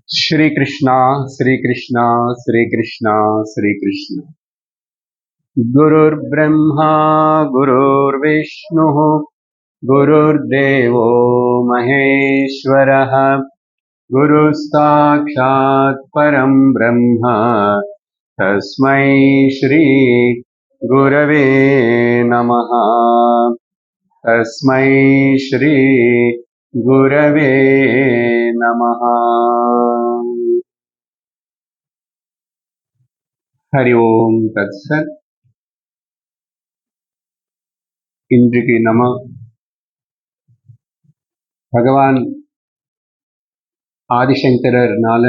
श्री कृष्णा श्री कृष्णा श्री कृष्णा श्री कृष्ण। गुरुर्ब्रह्मा गुरुर्विष्णुः गुरुर्देवो महेश्वरः गुरुस्साक्षात् परं ब्रह्म तस्मै श्री गुरवे नमः। तस्मै श्री गुरवे नमः। हरि ओम तत्सत्। இன்றைக்கு நம்ம பகவான் ஆதிசங்கரர்னால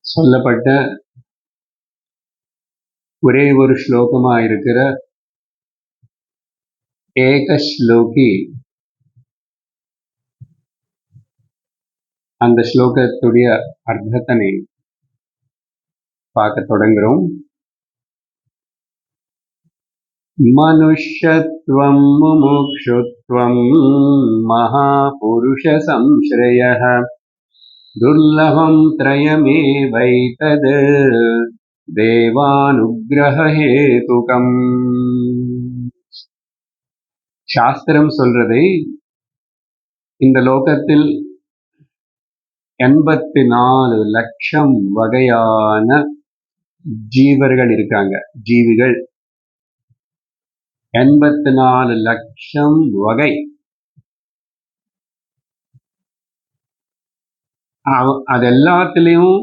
சொல்லப்பட்ட ஒரே ஒரு ஸ்லோகமா இருக்கிற ஏகஸ்லோகி, அந்த ஸ்லோகத்துடைய அர்த்தத்தினை பார்க்க தொடங்குறோம். மனுஷ்யத்வம் முமுக்ஷுத்வம் மகாபுருஷ சம்ஸ்ரயः துர்லபம் த்ரயமேவைதத் தேவானுக்ரஹ ஹேதுகம். சாஸ்திரம் சொல்றதை இந்த லோகத்தில் 84 லட்சம் வகையான ஜீவர்கள் இருக்காங்க. ஜீவிகள் 84 லட்சம் வகை. அது எல்லாத்திலையும்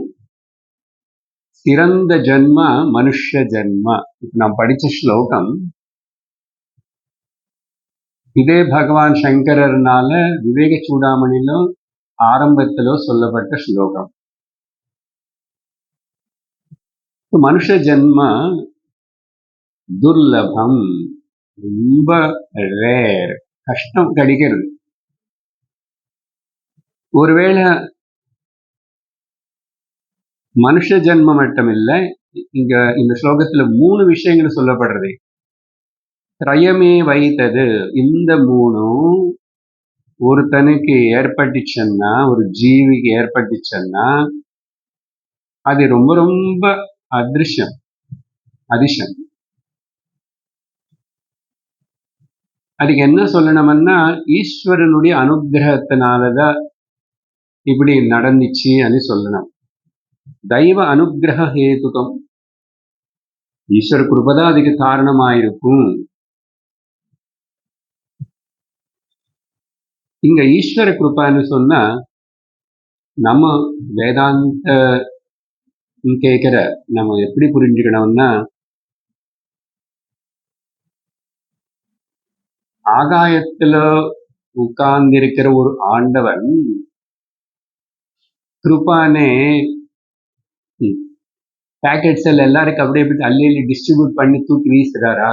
சிறந்த ஜென்ம மனுஷ ஜென்ம. நாம் படிச்ச ஸ்லோகம் இதே பகவான் சங்கரர்னால விவேக சூடாமணியில ஆரம்பத்திலோ சொல்லப்பட்ட ஸ்லோகம். மனுஷ ஜென்ம துர்லபம், ரொம்ப ரேர், கஷ்டம் கிடைக்கிறது. ஒருவேளை மனுஷ ஜென்மம் மட்டும் இல்லை, இங்க இந்த ஸ்லோகத்துல 3 விஷயங்கள் சொல்லப்படுறது. திரயமே வைத்தது, இந்த 3 ஒருத்தனுக்கு ஏற்பட்டுச்சுன்னா, ஒரு ஜீவிக்கு ஏற்பட்டுச்சுன்னா அது ரொம்ப ரொம்ப அதிர்ஷ்டம், அதிர்ஷ்டம். அதுக்கு என்ன சொல்லணும்னா, ஈஸ்வரனுடைய அனுகிரகத்தினாலதான் இப்படி நடந்துச்சு అని சொல்லணும். தெய்வ அனுகிரக ஹேதுகம், ஈஸ்வர கிருபதான் அதுக்கு காரணமாயிருக்கும். இங்க ஈஸ்வர கிருபான்னு சொன்னா, நம்ம வேதாந்த கேட்கிற நம்ம எப்படி புரிஞ்சுக்கணும்னா, ஆகாயத்துல உட்கார்ந்திருக்கிற ஒரு ஆண்டவன் கிருபானே பேக்கெட்ஸ் எல்லாம் எல்லாருக்கும் அப்படியே அள்ளி அள்ளி டிஸ்ட்ரிபியூட் பண்ணி தூக்கி வீசுறாரா?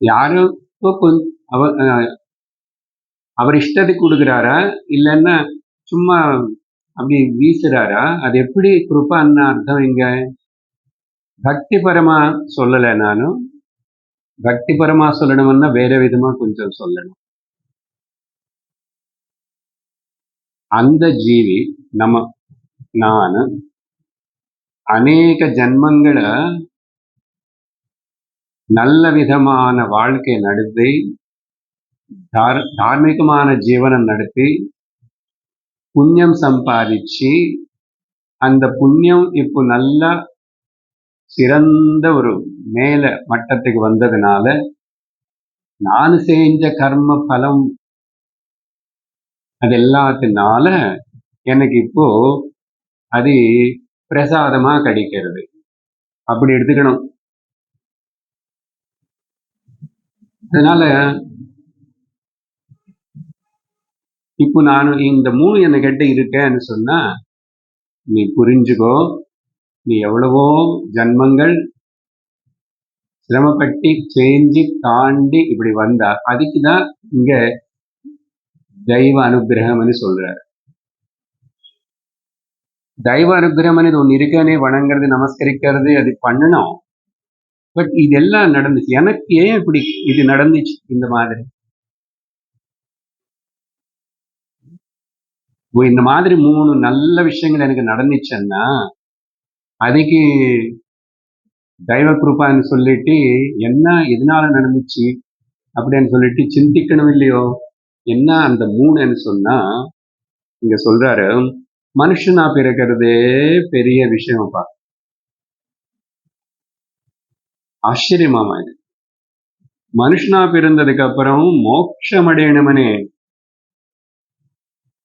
யாரும் அவர் இஷ்டத்துக்கு கொடுக்குறாரா, இல்லைன்னா சும்மா அப்படி வீசுறாரா? அது எப்படி கிருபான்னு அர்த்தம்? இங்க பக்தி பரமா சொல்லலை. நானும் பக்தி பரமா சொல்லணும்னா வேற விதமா கொஞ்சம் சொல்லணும். அந்த ஜீவி நான் அநேக ஜன்மங்களை நல்ல விதமான வாழ்க்கை நடத்தி, தார்மீகமான ஜீவனம் நடத்தி, புண்ணியம் சம்பாதிச்சு, அந்த புண்ணியம் இப்போ நல்ல சிறந்த ஒரு மேல மட்டத்துக்கு வந்ததுனால, நான் செஞ்ச கர்ம பலம் அது எல்லாத்தினால எனக்கு இப்போ அது பிரசாதமா கிடைக்கிறது. அப்படி எடுத்துக்கணும். அதனால இப்போ நான் இந்த 3 என்ன கிட்ட இருக்கேன்னு சொன்னா, நீ புரிஞ்சுக்கோ, நீ எவ்வளவோ ஜன்மங்கள் சிரமப்பட்டு செஞ்சு தாண்டி இப்படி வந்தா, அதுக்குதான் இங்க தெய்வ அனுகிரகம்னு சொல்றாரு. தெய்வ அனுகிரகம் ஒண்ணு இருக்கனே, வணங்குறது, நமஸ்கரிக்கிறது, அது பண்ணணும். பட் இதெல்லாம் நடந்துச்சு, எனக்கு ஏன் இப்படி இது நடந்துச்சு இந்த மாதிரி? இந்த மாதிரி 3 நல்ல விஷயங்கள் எனக்கு நடந்துச்சுன்னா அதுக்கு தெய்வ கிருபான்னு சொல்லிட்டு என்ன எதனால நடந்துச்சு அப்படின்னு சொல்லிட்டு சிந்திக்கணும் இல்லையோ? என்ன அந்த 3ன்னு சொன்னா இங்க சொல்றாரு, மனுஷனா பிறக்கிறதே பெரிய விஷயம்ப்பா. ஆச்சரியமாமா இது. மனுஷனா பிறந்ததுக்கு அப்புறம் மோட்சம் அடையணும்னு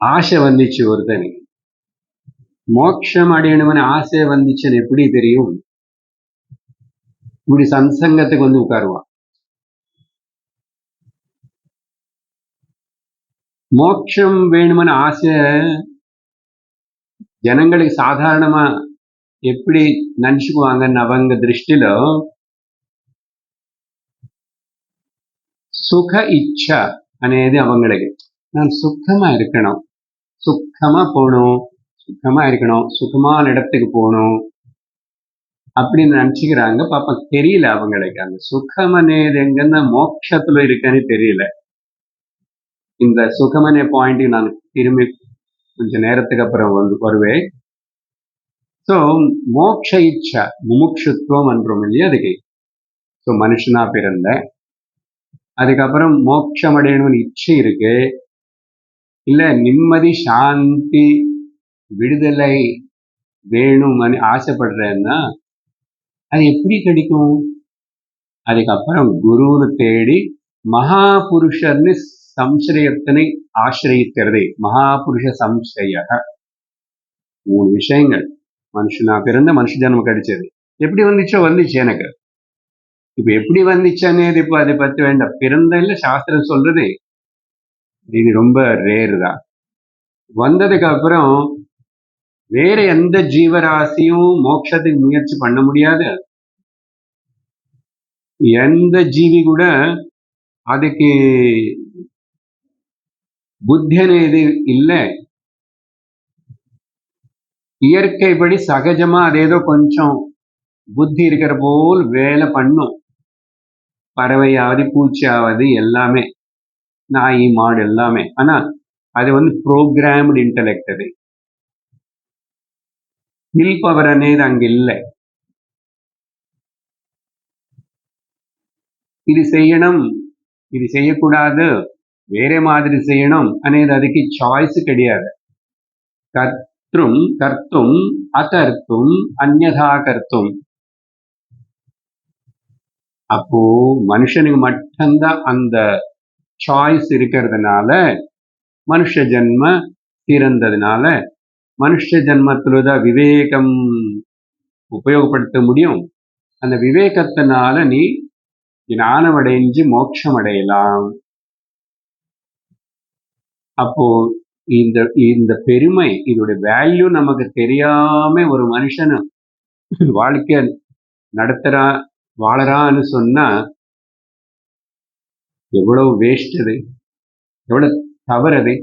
ஆசை வந்துச்சு ஒருத்தனுக்கு. மோட்சம் அடையணும்னு ஆசை வந்துச்சுன்னு எப்படி தெரியும்? இப்படி சத்சங்கத்துக்கு வந்து உட்காருவான். மோட்சம் வேணும்னு ஆசை ஜனங்களுக்கு சாதாரணமா எப்படி நினைச்சுக்குவாங்கன்னு அவங்க திருஷ்டில சுக இச்சா అనేది அவங்களுக்கு. நான் சுத்தமா இருக்கணும், சுத்தமா போகணும், சுத்தமா இருக்கணும், சுகமான இடத்துக்கு போகணும் அப்படின்னு நினைச்சுக்கிறாங்க. பாப்பா தெரியல அவங்களுக்கு அந்த சுகம் అనేది எங்கன்னா மோட்சத்துல இருக்குன்னு தெரியல. இந்த சுகமனே பாயிண்ட் நான் திரும்பி கொஞ்ச நேரத்துக்கு அப்புறம் வருவேன். ஸோ மோட்ச இச்சா முமுட்சுத்துவம் என்றோம் இல்லையா அதுக்கு. ஸோ மனுஷனா பிறந்த அதுக்கப்புறம் மோட்சம் அடையணும்னு இச்சை இருக்கு, இல்ல நிம்மதி சாந்தி விடுதலை வேணும்னு ஆசைப்படுறேன்னா அது எப்படி கிடைக்கும்? அதுக்கப்புறம் குருன்னு தேடி மகாபுருஷர்னு சம்சயத்தினை ஆசிரியக்கிறது. மகாபுருஷ சம்சய 3 விஷயங்கள். மனுஷனா பிறந்த மனுஷ ஜன்மம் கிடைச்சது. எப்படி வந்துச்சோ வந்துச்சு எனக்கு. இப்ப எப்படி வந்துச்சுன்னு இப்ப அதை பத்தி வேண்டாம். பிறந்தல சாஸ்திரம் சொல்றது இது ரொம்ப ரேர் தான். வந்ததுக்கு அப்புறம் வேற எந்த ஜீவராசியும் மோட்சத்துக்கு முயற்சி பண்ண முடியாது. எந்த ஜீவி கூட அதுக்கு புத்தி అనేది இல்லை. இயற்கைப்படி சகஜமா அதேதோ கொஞ்சம் புத்தி இருக்கிற போல் வேலை பண்ணும். பறவையாவது பூச்சியாவது எல்லாமே, நாய் மாடு எல்லாமே. ஆனா அது வந்து ப்ரோக்ராம்டு இன்டெலெக்ட். அது வில் பவர் అనేది அங்க இல்லை. இது செய்யணும், இது செய்யக்கூடாது, வேற மாதிரி செய்யணும் అనేది அதுக்கு சாய்ஸ் கிடையாது. கர்த்தும் கர்த்தும் அகர்த்தும் அந்யதா கர்த்தும். அப்போ மனுஷனுக்கு மட்டும்தான் அந்த சாய்ஸ் இருக்கிறதுனால மனுஷ ஜென்ம பிறந்ததுனால மனுஷ ஜென்மத்துலதான் விவேகம் உபயோகப்படுத்த முடியும். அந்த விவேகத்தினால நீ ஞானம் அடைஞ்சு மோட்சம் அடையலாம். அப்போ இந்த இந்த பெருமை இதோட வேல்யூ நமக்கு தெரியாம ஒரு மனுஷன் வாழ்க்கை நடத்துறான் வாழறான்னு சொன்னா எவ்வளவு வேஸ்ட் அது, எவ்வளவு தவறது.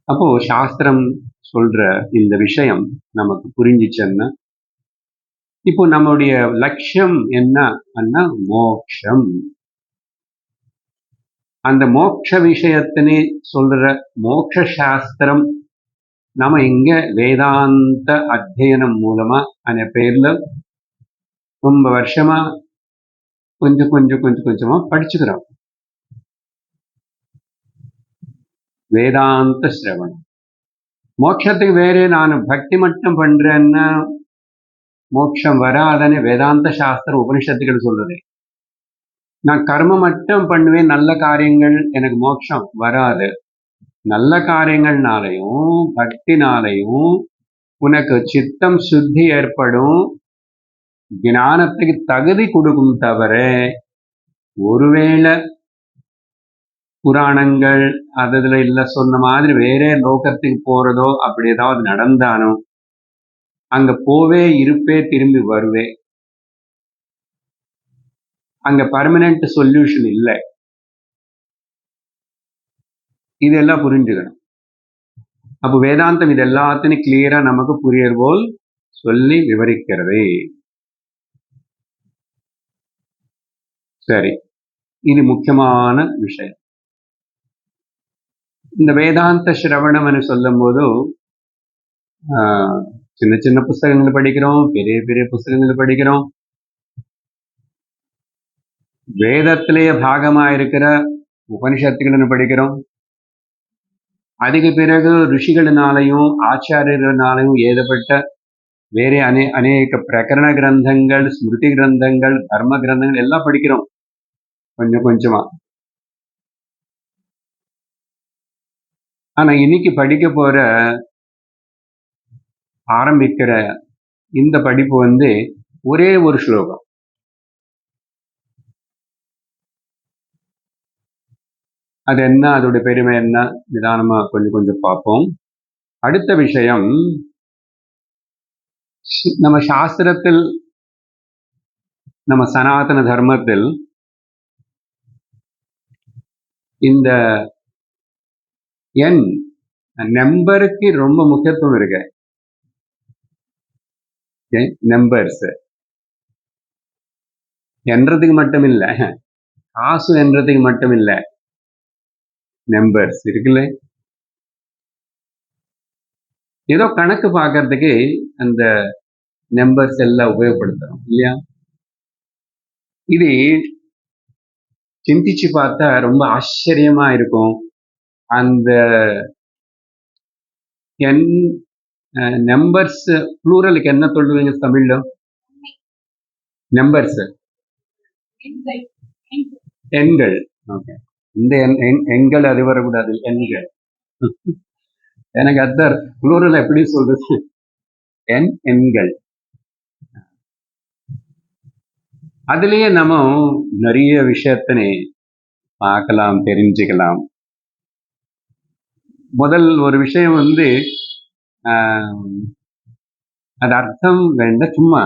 அப்போ சாஸ்திரம் சொல்ற இந்த விஷயம் நமக்கு புரிஞ்சிச்சுன்னா இப்போ நம்முடைய லட்சியம் என்ன? மோட்சம். அந்த மோட்ச விஷயத்தினே சொல்ற மோட்ச சாஸ்திரம் நாம இங்க வேதாந்த அத்தியனம் மூலமா அந்த பேர்ல ரொம்ப வருஷமா கொஞ்சம் கொஞ்சம் கொஞ்சம் கொஞ்சமா படிச்சுக்கிறோம். வேதாந்த சிரவணம். மோட்சத்துக்கு வேற நான் பக்தி மட்டும் பண்றேன்னா மோட்சம் வராதன்னு வேதாந்த சாஸ்திரம் உபனிஷத்துக்கள் சொல்றது. நான் கர்மம் மட்டும் பண்ணுவேன், நல்ல காரியங்கள், எனக்கு மோட்சம் வராது. நல்ல காரியங்கள்னாலையும் பக்தினாலையும் உனக்கு சித்தம் சுத்தி ஏற்படும், ஞானத்துக்கு தகுதி கொடுக்கும். தவிர ஒருவேளை புராணங்கள் அதுல இல்ல சொன்ன மாதிரி வேற லோகத்துக்கு போறதோ அப்படி ஏதாவது நடந்தானோ அங்க போவே இருப்பே திரும்பி வருவே. அங்க பர்மனன்ட் சொல்யூஷன் இல்லை. இதெல்லாம் புரிஞ்சுக்கணும். அப்ப வேதாந்தம் இது எல்லாத்தையும் கிளியரா நமக்கு புரியர் போல் சொல்லி விவரிக்கிறது. சரி, இது முக்கியமான விஷயம். இந்த வேதாந்த சிரவணம்னு சொல்லும்போது சின்ன சின்ன புஸ்தகங்கள் படிக்கிறோம், பெரிய பெரிய புஸ்தகங்கள் படிக்கிறோம். வேதத்திலேயே பாகமா இருக்கிற உபனிஷத்துಗಳನ್ನು படிக்கிறோம். அதுக்கு பிறகு ரிஷிகளினாலையும் ஆச்சாரியர்களாலையும் எழுதப்பட்ட வேற அநேக பிரகரண கிரந்தங்கள், ஸ்மிருதி கிரந்தங்கள், தர்ம கிரந்தங்கள் எல்லாம் படிக்கிறோம் கொஞ்சம் கொஞ்சமா. ஆனா இன்னைக்கு படிக்க போற ஆரம்பிக்கிற இந்த படிப்பு வந்து ஒரே ஒரு ஸ்லோகம். அது என்ன, அதோட பெருமை என்ன, நிதானமா கொஞ்சம் கொஞ்சம் பார்ப்போம். அடுத்த விஷயம், நம்ம சாஸ்திரத்தில், நம்ம சனாதன தர்மத்தில் இந்த எண் நம்பருக்கு ரொம்ப முக்கியத்துவம் இருக்கு. நம்பர்ஸ் என்றதுக்கு மட்டும் இல்ல, காசு என்றதுக்கு மட்டும் இல்ல, நம்பர்ஸ் இருக்குல்ல. ஏதோ கணக்கு பார்க்கறதுக்கு அந்த நம்பர்ஸ் எல்லாம் உபயோகப்படுத்துறோம் இல்லையா? இது சிந்திச்சு பார்த்தா ரொம்ப ஆச்சரியமா இருக்கும். அந்த எண் நம்பர்ஸ் ப்ளூரலுக்கு என்ன சொல்லுவீங்க தமிழ்ல? நம்பர்ஸ் எண்கள். ஓகே, இந்த எண்கள் அது வரக்கூடாது, எண்கள். எனக்கு அத்தர் ப்ளூரல் எப்படி சொல்றது? எண்கள். அதுலயே நம்ம நிறைய விஷயத்தினை பார்க்கலாம், தெரிஞ்சுக்கலாம். முதல் ஒரு விஷயம் வந்து அது அர்த்தம் வேண்ட, சும்மா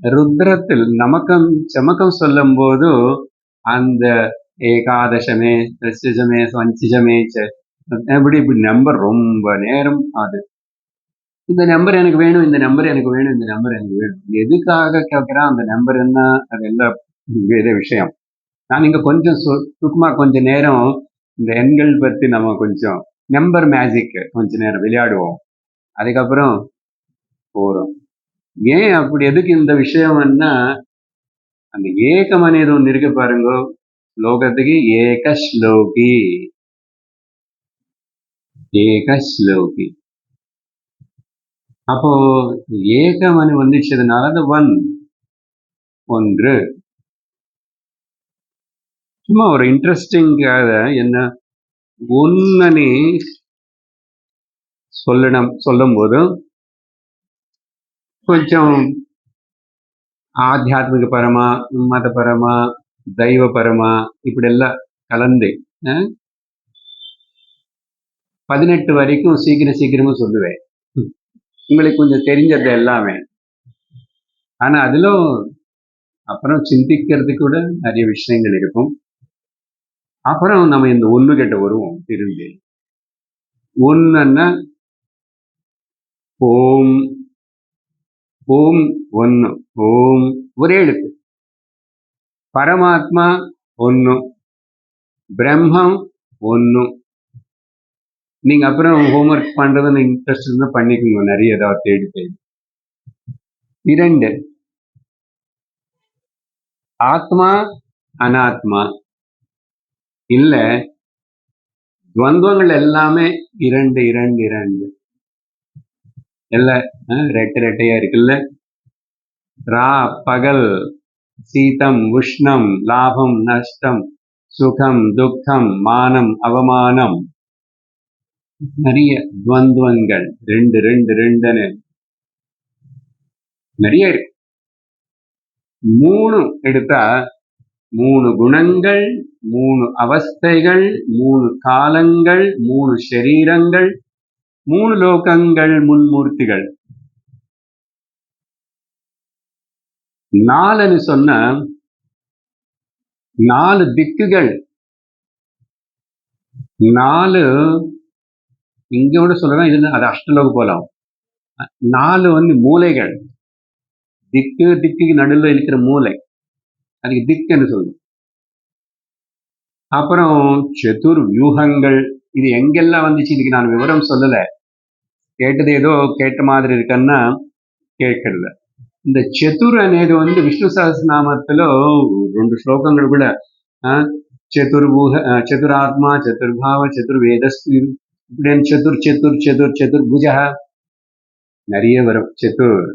ருத்ரத்தில் நமக்கம் சமக்கம் சொல்லும் போது அந்த ஏகாதசமே, தசிசமே, பஞ்சிசமே, எப்படி இப்படி நம்பர் ரொம்ப நேரம் அது, இந்த நம்பர் எனக்கு வேணும், இந்த நம்பர் எனக்கு வேணும், இந்த நம்பர் எனக்கு வேணும். எதுக்காக கேட்கிறான் அந்த நம்பர் என்ன, அது எல்லாம் வேற விஷயம். நான் இங்க கொஞ்சம் சுக்குமா கொஞ்ச நேரம் இந்த எண்கள் பத்தி நம்ம கொஞ்சம் நம்பர் மேஜிக் கொஞ்ச நேரம் விளையாடுவோம். அதுக்கப்புறம் போறோம். ஏன் அப்படி, எதுக்கு இந்த விஷயம்னா, அந்த ஏகம் అనేది ஒன்று இருக்கு பாருங்க லோகத்துக்கு. ஏக ஸ்லோகி, ஏக ஸ்லோகி. அப்போ ஏகமணி வந்துச்சதுனால அது ஒன்று. சும்மா ஒரு இன்ட்ரெஸ்டிங்காக என்ன ஒன்னனி சொல்லும் போது కొంచెం ఆధ్యాత్మిక పరమా, మతపరమా, దైవపరమా இப்படியெல்லாம் கலந்து 18 வரைக்கும் சீக்கிரமா சொல்லுவேன். உங்களுக்கு கொஞ்சம் தெரிஞ்சது எல்லாமே. ஆனா அதிலும் அப்புறம் சிந்திக்கிறதுக்கு கூட நிறைய விஷயங்கள் இருக்கும். அப்புறம் நம்ம இந்த ஒண்ணு கிட்ட வருவோம் திரும்பி. ஒன்னுன்னா ஓம், ஓம் ஒன்னு, ஓம் ஒரே எழுத்து. பரமாத்மா ஒன்னு, பிரம்மம் ஒன்னு. நீங்க அப்புறம் ஹோம்ஒர்க் பண்றதுன்னு இன்ட்ரெஸ்ட் இருந்தா பண்ணிக்கோங்க, நிறைய ஏதாவது தேடி. 2 ஆத்மா அனாத்மா இல்ல, துவந்தங்கள் எல்லாமே 2 எல்லாம் ரெட்டையா இருக்குல்ல. ரா பகல், சீதம் உஷ்ணம், லாபம் நஷ்டம், சுகம் துக்கம், மானம் அவமானம், நிறைய துவந்தங்கள் 2 நிறைய இருக்கு. 3 எடுத்தா 3 குணங்கள், 3 அவஸ்தைகள், 3 காலங்கள், 3 சரீரங்கள், 3 லோகங்கள், முன்மூர்த்திகள். 4ன்னு சொன்ன 4 திக்குகள். 4 இங்கோட சொல்லலாம், இது அது அஷ்டலோக போலாம். 4 மூலைகள். திக்குக்கு நடுவில் இருக்கிற மூலை, அதுக்கு திக்குன்னு சொல்லுவோம். அப்புறம் சதுர் வியூகங்கள் இது எங்கெல்லாம் வந்துச்சு இதுக்கு நான் விவரம் சொல்லல. கேட்டது ஏதோ கேட்ட மாதிரி இருக்குன்னா கேட்கறது. இந்த చతుర్ అనేది విష్ణు సహస్రనామத்திలో 2 శ్లోకங்கள் கூட చతుర్భూహ చతురాత్మ చతుర్భావ చతుర్వేదస్సు இப்படி చతుర్ చతుర్ చతుర్ చతుర్భుజ நிறைய வரும். చతుர்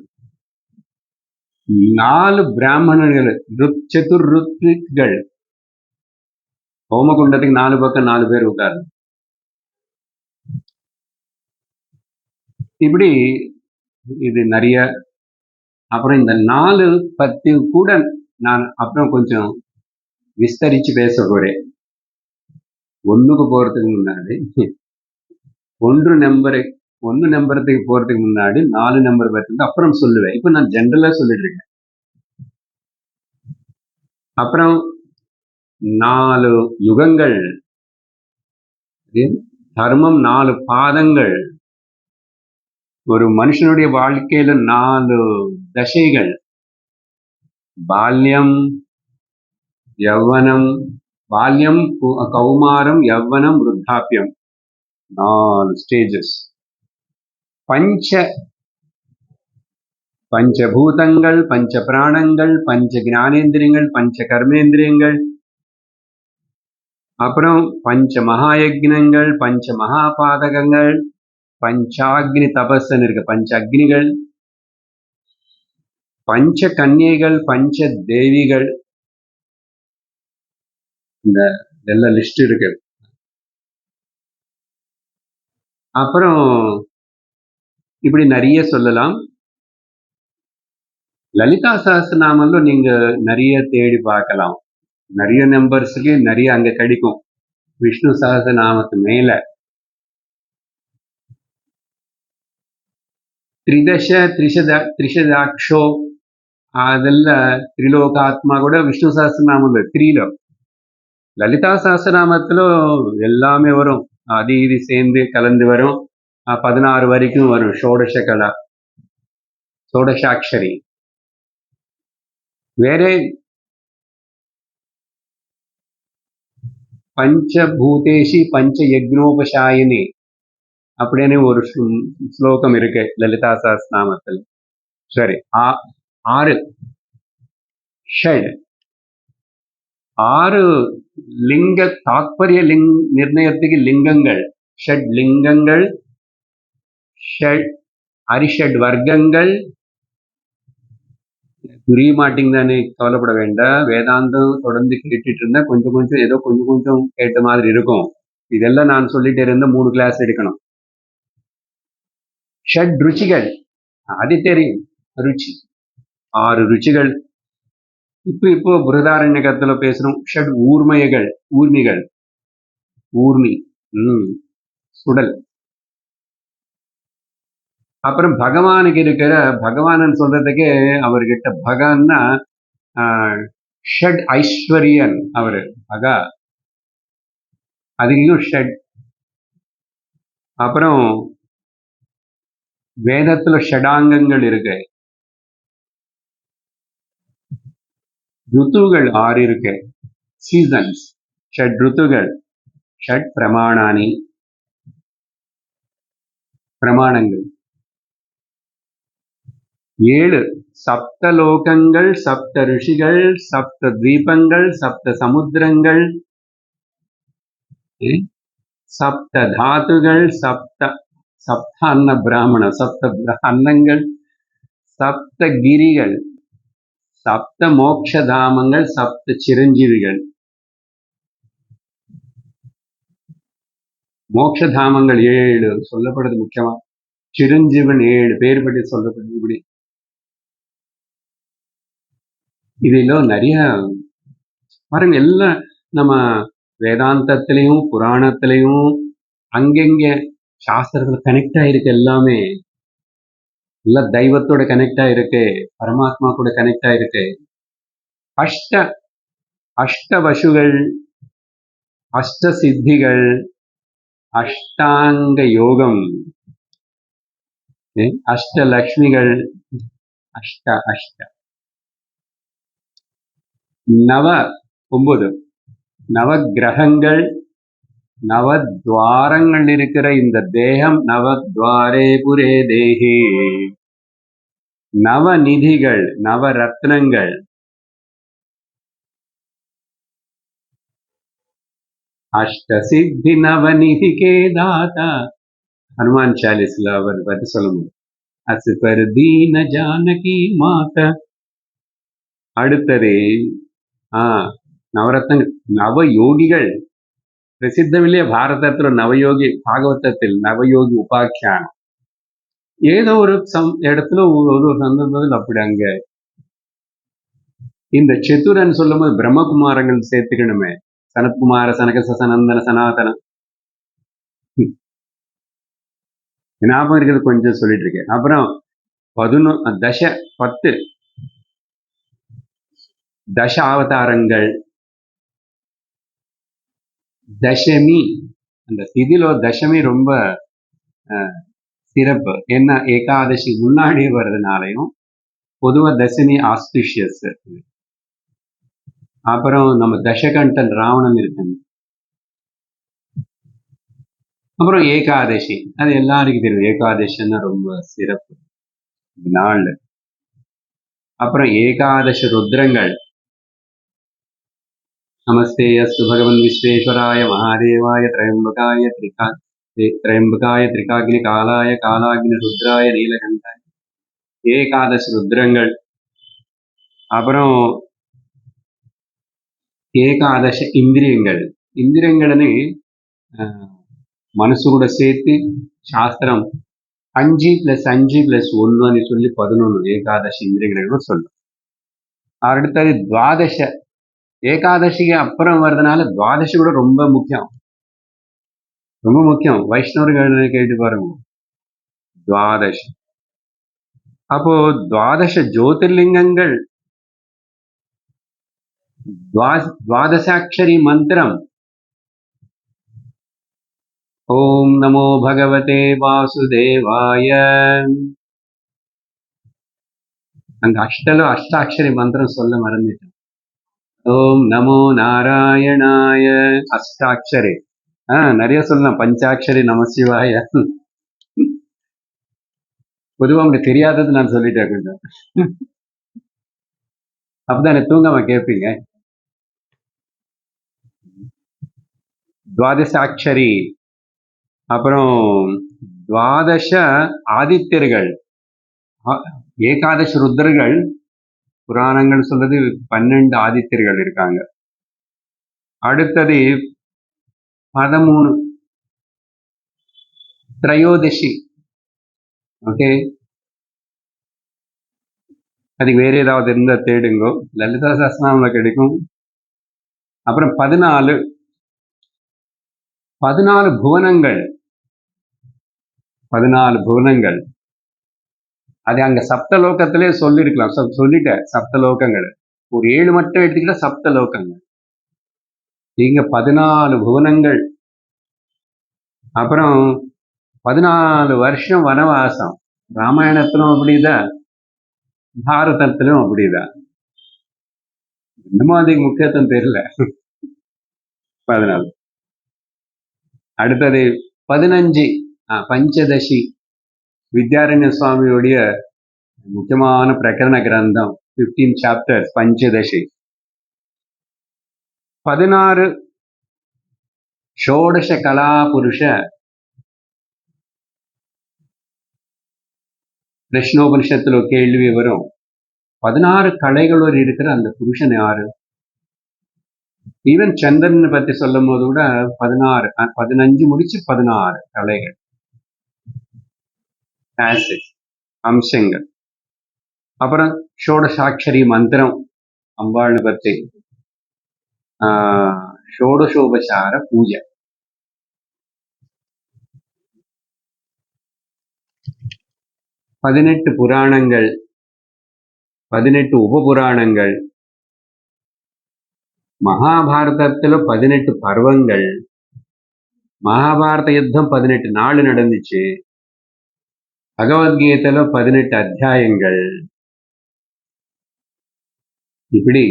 4 பிராமணர்கள் சதுர் ருத்விக்கள். ஹோமகுண்டத்துக்கு 4 பக்கம் 4 பேர் உட்காரு. இப்படி இது நிறைய. அப்புறம் இந்த 4 பத்தி கூட நான் அப்புறம் கொஞ்சம் விஸ்தரிச்சு பேச போறேன். 1க்கு போறதுக்கு முன்னாடி 1 நம்பருக்கு போறதுக்கு முன்னாடி 4 நம்பர் பத்தி அப்புறம் சொல்லுவேன். இப்ப நான் ஜென்ரலா சொல்லிட்டு இருக்கேன். அப்புறம் 4 யுகங்கள், தர்மம் 4 பாதங்கள், ஒரு மனுஷனுடைய வாழ்க்கையில 4 தசைகள், பால்யம், யௌவனம், பால்யம், கௌமாரம், யௌவனம், விருத்தாப்பியம், 4 ஸ்டேஜஸ். பஞ்சபூதங்கள், பஞ்ச பிராணங்கள், பஞ்ச ஞானேந்திரியங்கள், பஞ்ச கர்மேந்திரியங்கள், அப்புறம் பஞ்ச மகாயக்னங்கள், பஞ்ச மகாபாதகங்கள், பஞ்சாக்னி தபஸ்ன்னு இருக்கு, பஞ்ச அக்னிகள், பஞ்ச கன்னிகைகள், பஞ்ச தேவிகள், இந்த இதெல்லாம் லிஸ்ட் இருக்கு. அப்புறம் இப்படி நிறைய சொல்லலாம். லலிதா சஹஸ்ரநாமம்ல நீங்க நிறைய தேடி பார்க்கலாம். நிறைய நம்பர்ஸுக்கு நிறைய அங்க கிடைக்கும். விஷ்ணு சஹஸ்ரநாமத்து மேல த்ரிஷதாட்சோ ಅದೆಲ್ಲ ತ್ರಿಲೋಕಾತ್ಮ கூட விஷ்ணு சஹஸ்ரநாமம் 3ல. லலிதா சஹஸ்ரநாமத்துல எல்லாமே வரும். அது இது சேர்ந்து கலந்து வரும். 16 வரைக்கும் வரும். ஷோடச கலா, ஷோடசாட்சரி. வேற பஞ்சபூதேஷி பஞ்ச யக்னோபசாயினி அப்படின்னு ஒரு ஸ்லோகம் இருக்கு லலிதா சஹஸ்ரநாமத்தில். சரி, 6 ஷட், 6 லிங்க தாத்பரிய நிர்ணயத்துக்கு லிங்கங்கள், ஷட் லிங்கங்கள், ஷட் அரிஷட் வர்க்கங்கள். புரிய மாட்டேங்குதானே கவலைப்பட வேண்டாம். வேதாந்தம் தொடர்ந்து கேட்டுட்டு இருந்தா கொஞ்சம் கொஞ்சம் ஏதோ கொஞ்சம் கொஞ்சம் கேட்ட மாதிரி இருக்கும். இதெல்லாம் நான் சொல்லிட்டு இருந்த 3 கிளாஸ் எடுக்கணும். ஷட் ருச்சிகள், அது தெரியும். ருச்சி 6 ருச்சிகள். இப்போ பிருதாரண்யகத்துல பேசுறோம். ஷட் ஊர்மிகள், ஊர்மி, சுடல். அப்புறம் பகவானுக்கு இருக்கிற, பகவான் சொல்றதுக்கு அவர்கிட்ட பகன்னா ஷட் ஐஸ்வரியன் அவரு பகா, அதுலயும் ஷட். அப்புறம் வேதத்துல ஷடாங்கங்கள் இருக்கு. ருத்துகள் 6 இருக்கு, சீசன்ஸ். ஷட் ருத்துகள், ஷட் பிரமாணங்கள். 7 சப்தலோகங்கள், சப்த ரிஷிகள், சப்த தீபங்கள், சப்த சமுத்திரங்கள், சப்த தாத்துகள், சப்த அன்ன பிராமண, சப்த அன்னங்கள், சப்த கிரிகள், சப்த மோக்ஷதாமங்கள், சப்த சிரஞ்சீவிகள். மோக்ஷதாமங்கள் 7 சொல்லப்படுது முக்கியமா. சிரஞ்சீவன் 7 பேர் பற்றி சொல்லப்படுது. இப்படி இதுல நிறைய பாருங்க. எல்லாம் நம்ம வேதாந்தத்திலையும் புராணத்திலையும் அங்கெங்க சாஸ்திரத்துல கனெக்ட் ஆயிருக்கு. எல்லாமே எல்லாம் தெய்வத்தோட கனெக்ட் ஆயிருக்கு, பரமாத்மா கூட கனெக்ட் ஆயிருக்கு. அஷ்ட வசுகள், அஷ்ட சித்திகள், அஷ்டாங்க யோகம், அஷ்டலக்ஷ்மிகள், அஷ்ட 9 நவ கிரகங்கள், நவத்வாரங்கள் இருக்கிற இந்த தேகம் நவத்வாரே புரே தேகே. நவநிதிகள், நவரத்னங்கள், அஷ்டசித்தி நவநிதிகே தாத்தா. ஹனுமான் சாலிஸ்ல அவர் பற்றி சொல்லுங்க. அசுபர் தீன ஜானகி மாதா. அடுத்தது நவரத்னங்கள், நவயோகிகள். பிரசித்தமில்லையே பாரதத்தில் நவயோகி, பாகவதத்தில் நவயோகி உபாக்கியானம். ஏதோ ஒரு இடத்துல ஒரு சந்தர்ப்பத்தில் அப்படி அங்க இந்த சதுரன் சொல்லும் போது பிரம்மகுமாரங்கள் சேர்த்துக்கணுமே. சனத்குமார, சனக, சனந்தன, சனாதன. ஞாபகம் இருக்கிறது கொஞ்சம் சொல்லிட்டு இருக்கேன். அப்புறம் 10 தச அவதாரங்கள். தசமி, அந்த திதியில தசமி ரொம்ப சிறப்பு. என்ன, ஏகாதசி முன்னாடி வர்றதுனாலையும் பொதுவா தசமி ஆஸ்பிஷியஸ். அப்புறம் நம்ம தசகண்டன் ராவணன் இருக்குங்க. அப்புறம் ஏகாதசி, அது எல்லாருக்கும் தெரியும். ஏகாதசின்னா ரொம்ப சிறப்பு நாள். அப்புறம் ஏகாதச ருத்ரங்கள். நமஸ்தே அஸ்து பகவன் விஸ்வேஸ்வராய மகாதேவாய திரையம்பகாய திரிகாகினி காலாய காலாகினி ருத்ராய நீலகண்டாய. ஏகாதச ருத்ரங்கள். அப்புறம் ஏகாதச இந்திரியங்கள். இந்திரியங்கள்னு மனசு கூட சேர்த்து சாஸ்திரம் 5+5+1 சொல்லி 11 ஏகாதசி இந்திரியங்கள் சொல்லும். அடுத்தது துவாதச. ஏகாதசிக்கு அப்புறம் வர்றதுனால துவாதசி கூட ரொம்ப முக்கியம், ரொம்ப முக்கியம். வைஷ்ணவர்கள் கேட்டு பாருங்க, துவாதசி. அப்போ துவாதச ஜோதிர்லிங்கங்கள், துவாதசாட்சரி மந்திரம். ஓம் நமோ பகவதே வாசுதேவாய. அந்த அஷ்டாட்சரி மந்திரம் சொல்ல மறந்துட்டேன். ஓம் நமோ நாராயணாய. அஷ்டாட்சரி நிறைய சொல்லலாம். பஞ்சாட்சரி நமசிவாய. பொதுவாக உங்களுக்கு தெரியாதது நான் சொல்லிட்டேன் கொஞ்சம். அப்பதான் தூங்காம கேட்பீங்க. துவாதசாட்சரி. அப்புறம் துவாதச ஆதித்யர்கள், ஏகாதச ருத்ரர்கள். புராணங்கள் சொல்றது 12 ஆதித்யர்கள் இருக்காங்க. அடுத்தது 13 திரையோதசி. ஓகே, அதுக்கு வேற ஏதாவது இருந்தா தேடுங்கோ, லலிதா சஹஸ்ரநாமம்ல கிடைக்கும். அப்புறம் 14 புவனங்கள். 14 புவனங்கள் அது அங்க சப்தலோகத்திலே சொல்லிருக்கலாம். சொல்லிட்டேன் சப்தலோகங்கள். ஒரு 7 மட்டும் எடுத்துக்கிட்டா சப்தலோகங்கள். இங்க 14 புவனங்கள். அப்புறம் 14 வருஷம் வனவாசம். ராமாயணத்திலும் அப்படிதான், பாரதத்திலும் அப்படிதான். இன்னமும் அதுக்கு முக்கியத்துவம் தெரியல. 14. அடுத்தது 15 பஞ்சதசி. வித்யாரண்ய சுவாமியுடைய முக்கியமான பிரகரண கிரந்தம், 15 chapters, பஞ்சதசி. 16 ஷோடச கலா புருஷ. பிரஷ்னோபனிஷத்துல கேள்வி வரும், 16 கலைகளோடு இருக்கிற அந்த புருஷன் யாரு? ஈவன் சந்திரன் பத்தி சொல்லும் போது கூட 16, 15 முடிச்சு 16 கலைகள், அம்சங்கள். அப்புறம் ஷோடசாட்சரி மந்திரம், அம்பாள்னு பத்தி ஷோடசோபசார பூஜை. பதினெட்டு புராணங்கள், 18 உபபுராணங்கள். மகாபாரதத்துல 18 பர்வங்கள். மகாபாரத யுத்தம் 18 நாள் நடந்துச்சு. பகவத்கீதையில 18 அத்தியாயங்கள். இப்படி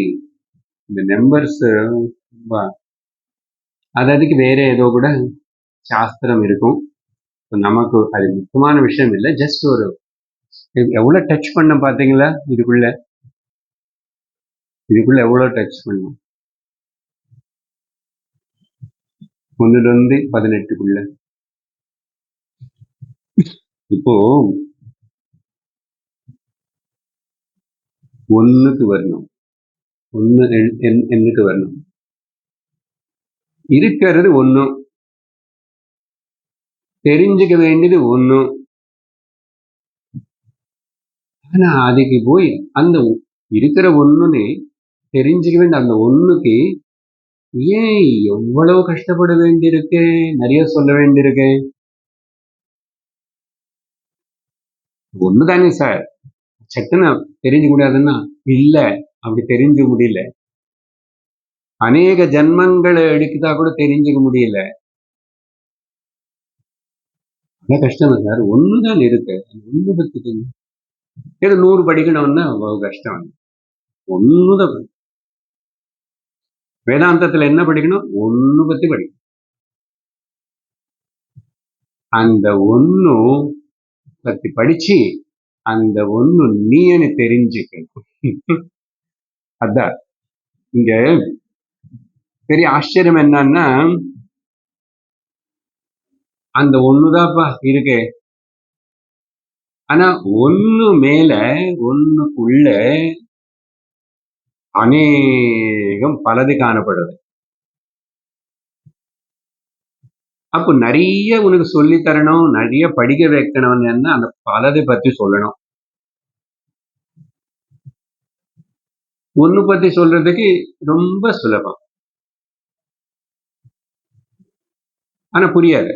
இந்த நம்பர்ஸ் அதுக்கு வேற ஏதோ கூட சாஸ்திரம் இருக்கும். நமக்கு அது முக்கியமான விஷயம் இல்லை. ஜஸ்ட் ஒரு எவ்வளவு டச் பண்ண பாத்தீங்களா? இதுக்குள்ள எவ்வளவு டச் பண்ணும். 1-18 இப்போ 1க்கு வரணும். 1 எண்ணுக்கு வரணும். இருக்கிறது 1, தெரிஞ்சுக்க வேண்டியது 1. ஆனா அதுக்கு போய் அந்த இருக்கிற 1ன்னு தெரிஞ்சுக்க வேண்டிய அந்த 1க்கு ஏன் எவ்வளவு கஷ்டப்பட வேண்டியிருக்கு, நிறைய சொல்ல வேண்டியிருக்கு. 1 தானே சார், சட்டுன்னு தெரிஞ்சு கூடாதுன்னா இல்ல, அப்படி தெரிஞ்சு முடியல. அநேக ஜன்மங்களை எடுத்தா கூட தெரிஞ்சுக்க முடியல. கஷ்டம் சார். 1 தான் இருக்கு. 1 பத்தி ஏதோ 100 படிக்கணும்னா கஷ்டம். 1 தான். வேதாந்தத்துல என்ன படிக்கணும்? 1 பத்தி படிக்கணும். அந்த 1 பத்தி படிச்சு அந்த 1 நீன்னு தெரிஞ்சுக்கணும். அதான் இங்க பெரிய ஆச்சரியம் என்னன்னா, அந்த 1தான்ப்பா இருக்கு. ஆனா 1 மேல 1க்குள்ள அநேகம் பலது காணப்படுது. அப்போ நிறைய உனக்கு சொல்லி தரணும், நிறைய படிக்க வைக்கணும்னு அந்த பலதை பத்தி சொல்லணும். 1 பத்தி சொல்றதுக்கு ரொம்ப சுலபம். ஆனா புரியாது.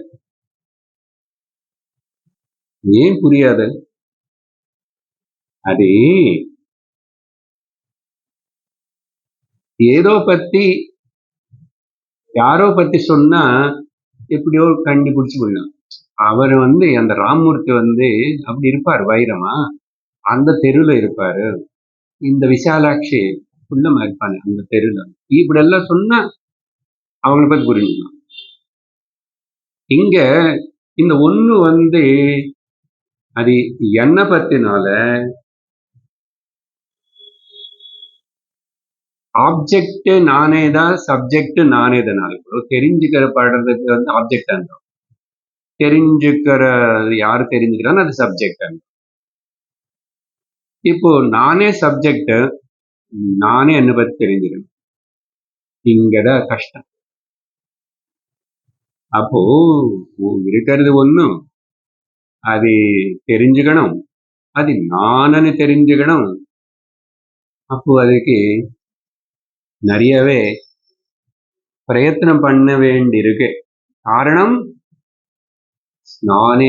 ஏன் புரியாது? அது ஏதோ பத்தி யாரோ பத்தி சொன்னா எப்படியோ கண்டுபிடிச்சு போயிடும். அவர் அந்த ராமமூர்த்தி அப்படி இருப்பார், வைரமா அந்த தெருவில் இருப்பாரு. இந்த விசாலாட்சி குள்ளமா இருப்பாங்க அந்த தெருவில். இப்படி எல்லாம் சொன்னா அவங்களை பத்தி புரிஞ்சுக்கலாம். இங்க இந்த 1 அது என்ன பத்தினால ஆப்ஜெக்ட் நானேதான், சப்ஜெக்ட் நானேதனால தெரிஞ்சுக்கிற படுறதுக்கு ஆப்ஜெக்ட் அந்தோம். தெரிஞ்சுக்கிற யாரு தெரிஞ்சுக்கிறான்னு அது சப்ஜெக்ட். இப்போ நானே சப்ஜெக்ட், நானே என்னை பத்தி தெரிஞ்சுக்கணும். இங்கதான் கஷ்டம். அப்போ இருக்கிறது 1, அது தெரிஞ்சுக்கணும், அது நானு தெரிஞ்சுக்கணும். அப்போ அதுக்கு நிறையவே பிரயத்தனம் பண்ண வேண்டியிருக்கு. காரணம் நானே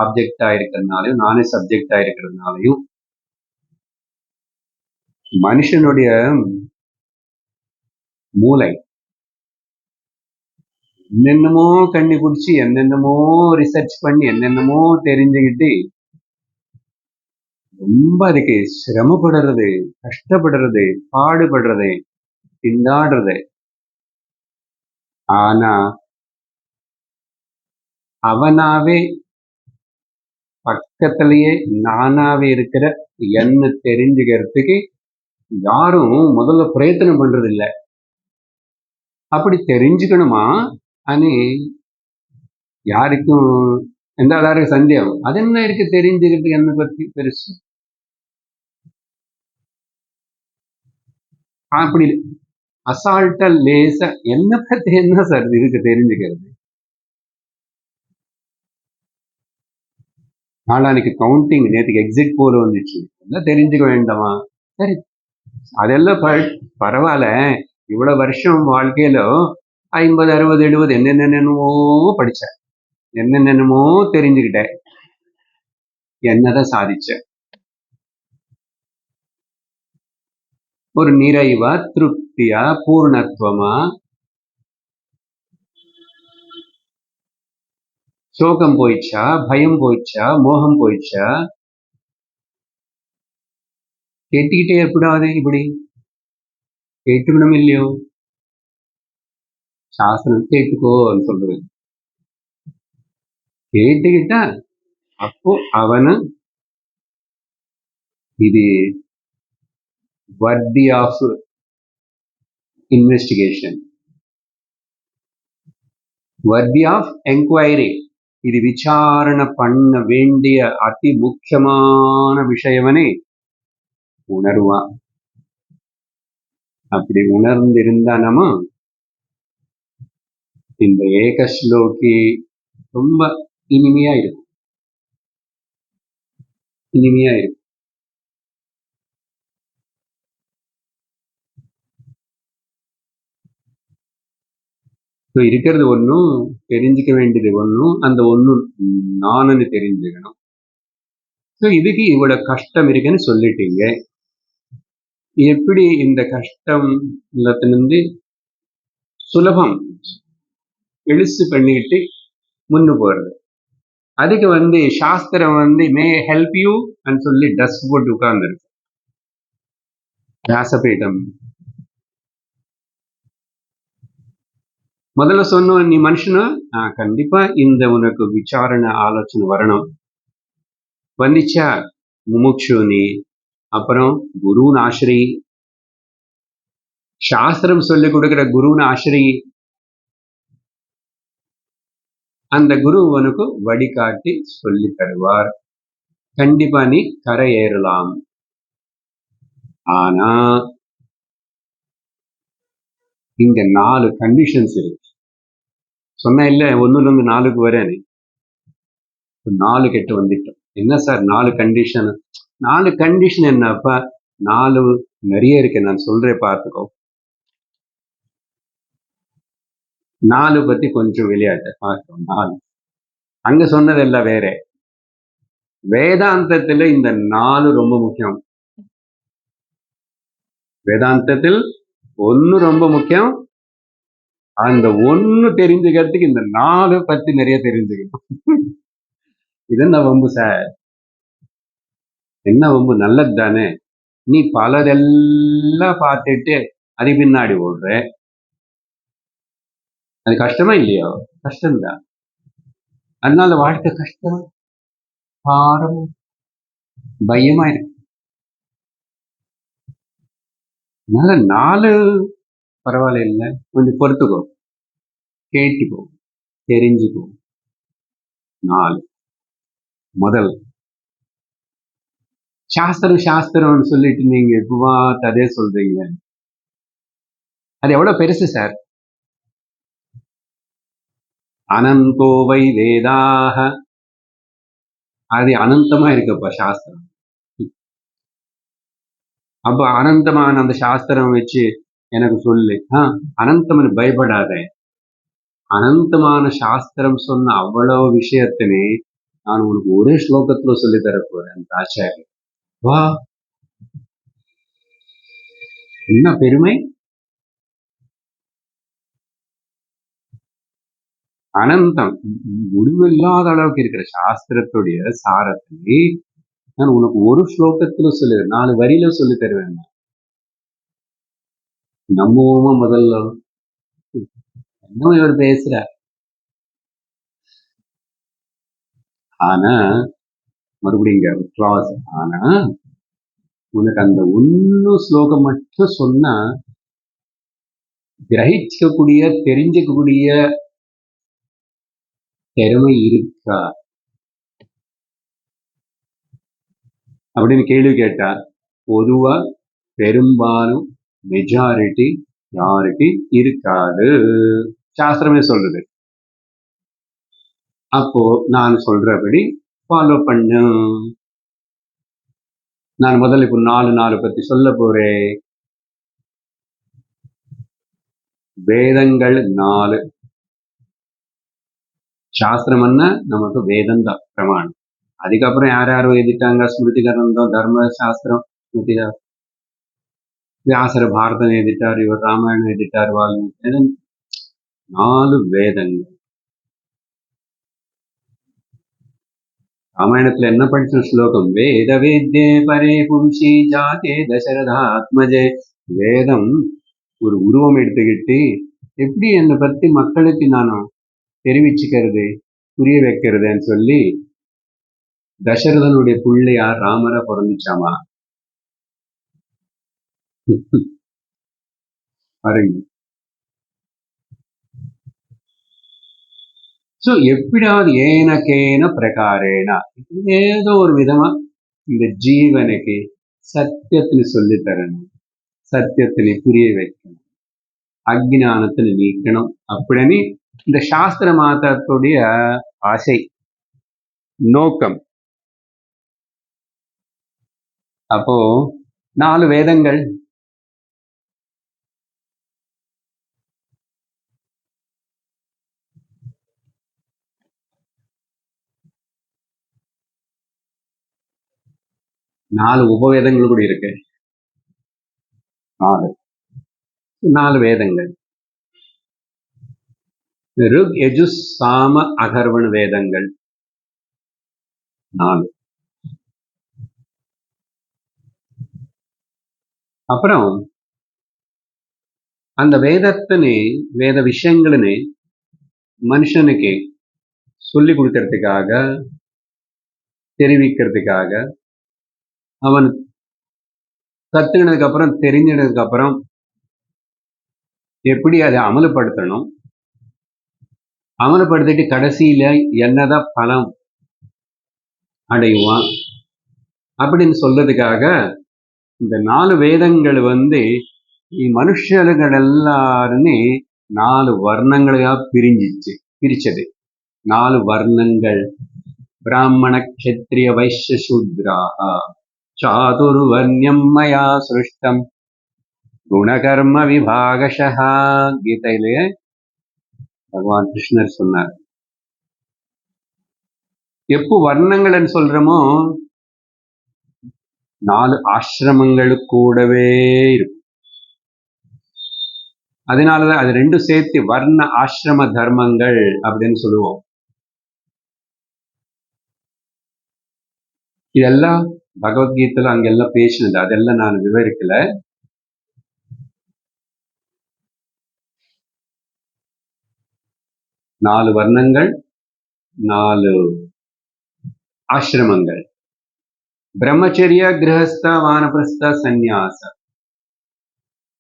ஆப்ஜெக்டா இருக்கிறதுனாலையும், நானே சப்ஜெக்டா இருக்கிறதுனாலையும் மனுஷனுடைய மூளை என்னென்னமோ கண்டுபிடிச்சு, என்னென்னமோ ரிசர்ச் பண்ணி, என்னென்னமோ தெரிஞ்சுக்கிட்டு ரொம்ப அதுக்கு சிரமப்படுறது, கஷ்டப்படுறது, பாடுபடுறது, திண்டாடுறது. ஆனா அவனாவே பக்கத்திலேயே நானாவே இருக்கிற என்ன தெரிஞ்சுக்கிறதுக்கு யாரும் முதல்ல பிரயத்தனம் பண்றது இல்லை. அப்படி தெரிஞ்சுக்கணுமா అని யாருக்கும் எந்த எல்லாருக்கும் சந்தேகம். அது என்ன இருக்கு தெரிஞ்சுக்கிறதுக்கு, என்ன பத்தி பெருசு? அப்படி அசால்ட்டா லேசா என்ன பத்தி என்ன சார் இருக்கு தெரிஞ்சுக்கிறது? நாளானிக்கு கவுண்டிங், நேற்றுக்கு எக்ஸிட் போல் வந்துச்சு, எல்லாம் தெரிஞ்சுக்க வேண்டாமா? சரி, அதெல்லாம் பரவாயில்ல. இவ்வளவு வருஷம் வாழ்க்கையில 50, 60, 70 என்னென்னமோ படிச்சேன், என்னென்னமோ தெரிஞ்சுக்கிட்டேன், என்னதான் சாதிச்ச? ஒரு நிறைவா, திருப்தியா, பூர்ணத்துவமா, சோகம் போயிடுச்சா, பயம் போயிடுச்சா, மோகம் போயிடுச்சா? கேட்டுக்கிட்டே எப்படாது இப்படி கேட்டுக்கணும் இல்லையோ? சாஸ்திரம் கேட்டுக்கோன்னு சொல்றது. கேட்டுக்கிட்டா அப்போ அவனு இது worthy of investigation, worthy of enquiry. இது விசாரணை பண்ண வேண்டிய அதி முக்கியமான விஷயவனே உணர்வான். அப்படி உணர்ந்திருந்தா நம்ம இந்த ஏகஸ்லோகி ரொம்ப இனிமையா இருக்கும், இனிமையா இருக்கும். இருக்கிறது ஒன்றும், தெரிஞ்சுக்க வேண்டியது ஒன்றும், அந்த ஒன்றும் நானுன்னு தெரிஞ்சுக்கணும். ஸோ இதுக்கு இவ்வளவு கஷ்டம் இருக்குன்னு சொல்லிட்டீங்க. எப்படி இந்த கஷ்டம் எல்லாத்திலிருந்து சுலபம் எழுசு பண்ணிக்கிட்டு முன்னு போறது? அதுக்கு சாஸ்திரம் மே ஹெல்ப் யூ அப்படின்னு சொல்லி ட்ரெஸ் போட்டு உட்கார்ந்துருக்கு வியாசபீடம். முதல்ல சொன்னோம், நீ மனுஷனா கண்டிப்பா இந்த உனக்கு விசாரணை ஆலோசனை வரணும். வந்துச்சா முமுட்சு நீ, அப்புறம் குருன்னு ஆசிரி, சாஸ்திரம் சொல்லிக் கொடுக்கிற குருன்னு ஆசிரி. அந்த குரு உனக்கு வழிகாட்டி சொல்லி தருவார். கண்டிப்பா நீ கரை ஏறலாம். ஆனா இங்க 4 கண்டிஷன்ஸ் இருக்கு. சொன்ன இல்ல 1ல இருந்து 4க்கு வரேன். 4 கெட்டு வந்துட்டோம். என்ன சார் 4 கண்டிஷன்? 4 கண்டிஷன் என்னப்பா? 4 நிறைய இருக்கு, நான் சொல்றேன் பார்த்துக்கோ. 4 பத்தி கொஞ்சம் விளையாட்டு பார்க்கிறோம். 4 அங்க சொன்னதெல்லாம் வேற. வேதாந்தத்துல இந்த 4 ரொம்ப முக்கியம். வேதாந்தத்தில் 1 ரொம்ப முக்கியம். அந்த 1 தெரிஞ்சுக்கிறதுக்கு இந்த 4 பத்தி நிறைய தெரிஞ்சுக்கணும். இது என்ன வம்பு சார்? என்ன வம்பு? நல்லது தானே. நீ பலதெல்லாம் பார்த்துட்டு அது பின்னாடி ஓடுற, அது கஷ்டமா இல்லையோ? கஷ்டம்தான். அதனால வாழ்க்கை கஷ்டம், பாரம், பயமா இருக்கு. அதனால 4 பரவாயில்ல, இல்லை கொஞ்சம் பொறுத்துக்கோ, கேட்டுக்கோ, தெரிஞ்சுக்கோ. 4 முதல் சாஸ்திரம்னு சொல்லிட்டு நீங்க எப்பவா அதே சொல்றீங்க. அது எவ்வளவு பெருசு சார். அனந்தோவை வேதாக, அது அனந்தமா இருக்குப்பா சாஸ்திரம். அப்ப அனந்தமான அந்த சாஸ்திரம் வச்சு எனக்கு சொல்லு. அனந்தம்னு பயப்படாத. அனந்தமான சாஸ்திரம் சொன்ன அவ்வளவு விஷயத்தினே நான் உனக்கு ஒரே ஸ்லோகத்துல சொல்லி தரப்போறேன். அந்த ஆச்சாரியர் வா, என்ன பெருமை! அனந்தம், முடிவில்லாத அளவுக்கு இருக்கிற சாஸ்திரத்துடைய சாரத்தை நான் உனக்கு ஒரு ஸ்லோகத்துல சொல்லு, 4 வரியில சொல்லி தருவேன். நம்புவோமா? முதல்ல இன்னும் இவர் பேசுற. ஆனா மறுபடியும் கிளாஸ், ஆனா உனக்கு அந்த 1 ஸ்லோகம் மட்டும் சொன்னா கிரகிக்கக்கூடிய, தெரிஞ்சுக்கக்கூடிய திறமை இருக்கா அப்படின்னு கேள்வி கேட்டா, பொதுவா பெரும்பாலும் மெஜாரிட்டி யாருக்கு இருக்காது, சாஸ்திரமே சொல்றது. அப்போ நான் சொல்றபடி ஃபாலோ பண்ணு. நான் முதல்ல இப்போ 4 பத்தி சொல்ல போறேன். வேதங்கள் 4. சாஸ்திரம்னா நமக்கு வேதம் தான் பிரமாணம். அதுக்கப்புறம் யாரும் எழுதிட்டாங்க, ஸ்மிருதி கிரந்தம், தர்ம சாஸ்திரம், ஸ்மிருதி, வியாசர் பாரதம் எழுதிட்டார், இவர் ராமாயணம் எழுதிட்டார், வால்மீகி, 4 வேதங்கள். ராமாயணத்துல என்ன படிச்ச ஸ்லோகம்? வேத வேத்யே பரே பும்சி ஜாதே தசரதாத்மஜே. வேதம் ஒரு உருவம் எடுத்துக்கிட்டு எப்படி என்னை பத்தி மக்களுக்கு நானும் தெரிவிச்சுக்கிறது, புரிய வைக்கிறதுன்னு சொல்லி தசரதனுடைய பிள்ளையா ராமரா பிறந்துச்சாமா. பாருங்க. சோ எப்படியாவது ஏனக்கேன பிரகாரேனா ஏதோ ஒரு விதமா இந்த ஜீவனுக்கு சத்தியத்தினு சொல்லி தரணும், சத்தியத்தினை புரிய வைக்கணும், அஜ்ஞானத்தை நீக்கணும் அப்படின்னு இந்த சாஸ்திர மாதத்துடைய ஆசை, நோக்கம். அப்போ 4 வேதங்கள், நாலு உபவேதங்கள் கூட இருக்கு. 4 வேதங்கள், ருக் யஜுஸ் சாம அதர்வண வேதங்கள் 4. அப்புறம் அந்த வேதத்தினை, வேத விஷயங்களை மனுஷனுக்கு சொல்லி கொடுக்கறதுக்காக, தெரிவிக்கிறதுக்காக, அவன் கத்துக்கினதுக்கு அப்புறம், தெரிஞ்சதுக்கு அப்புறம் எப்படி அதை அமல்படுத்தணும், அமல்படுத்திட்டு கடைசியில என்னதான் பலம் அடைவான் அப்படின்னு சொல்றதுக்காக இந்த 4 வேதங்கள் மனுஷர்கள் எல்லாருமே 4 வர்ணங்களையா பிரிச்சது. 4 வர்ணங்கள், பிராமண க்ஷத்ரிய வைஷ்ய சூத்ராஹ சாதுர்வர்ணியம் மயா சிருஷ்டம் குணகர்ம விபாகஷஹ. கீதையிலே பகவான் கிருஷ்ணர் சொன்னார். எப்போ வர்ணங்கள்னு சொல்றோமோ 4 ஆசிரமங்கள் கூடவே இருக்கும். அதனாலதான் அது 2 சேர்த்து வர்ண ஆசிரம தர்மங்கள் அப்படின்னு சொல்லுவோம். இதெல்லாம் பகவத்கீதையில அங்கெல்லாம் பேசினது, அதெல்லாம் நான் விவரிக்கல. நாலு வர்ணங்கள், 4 ஆசிரமங்கள், பிரம்மச்சரிய, கிரகஸ்த, வானப்பிரஸ்த, சந்நியாச.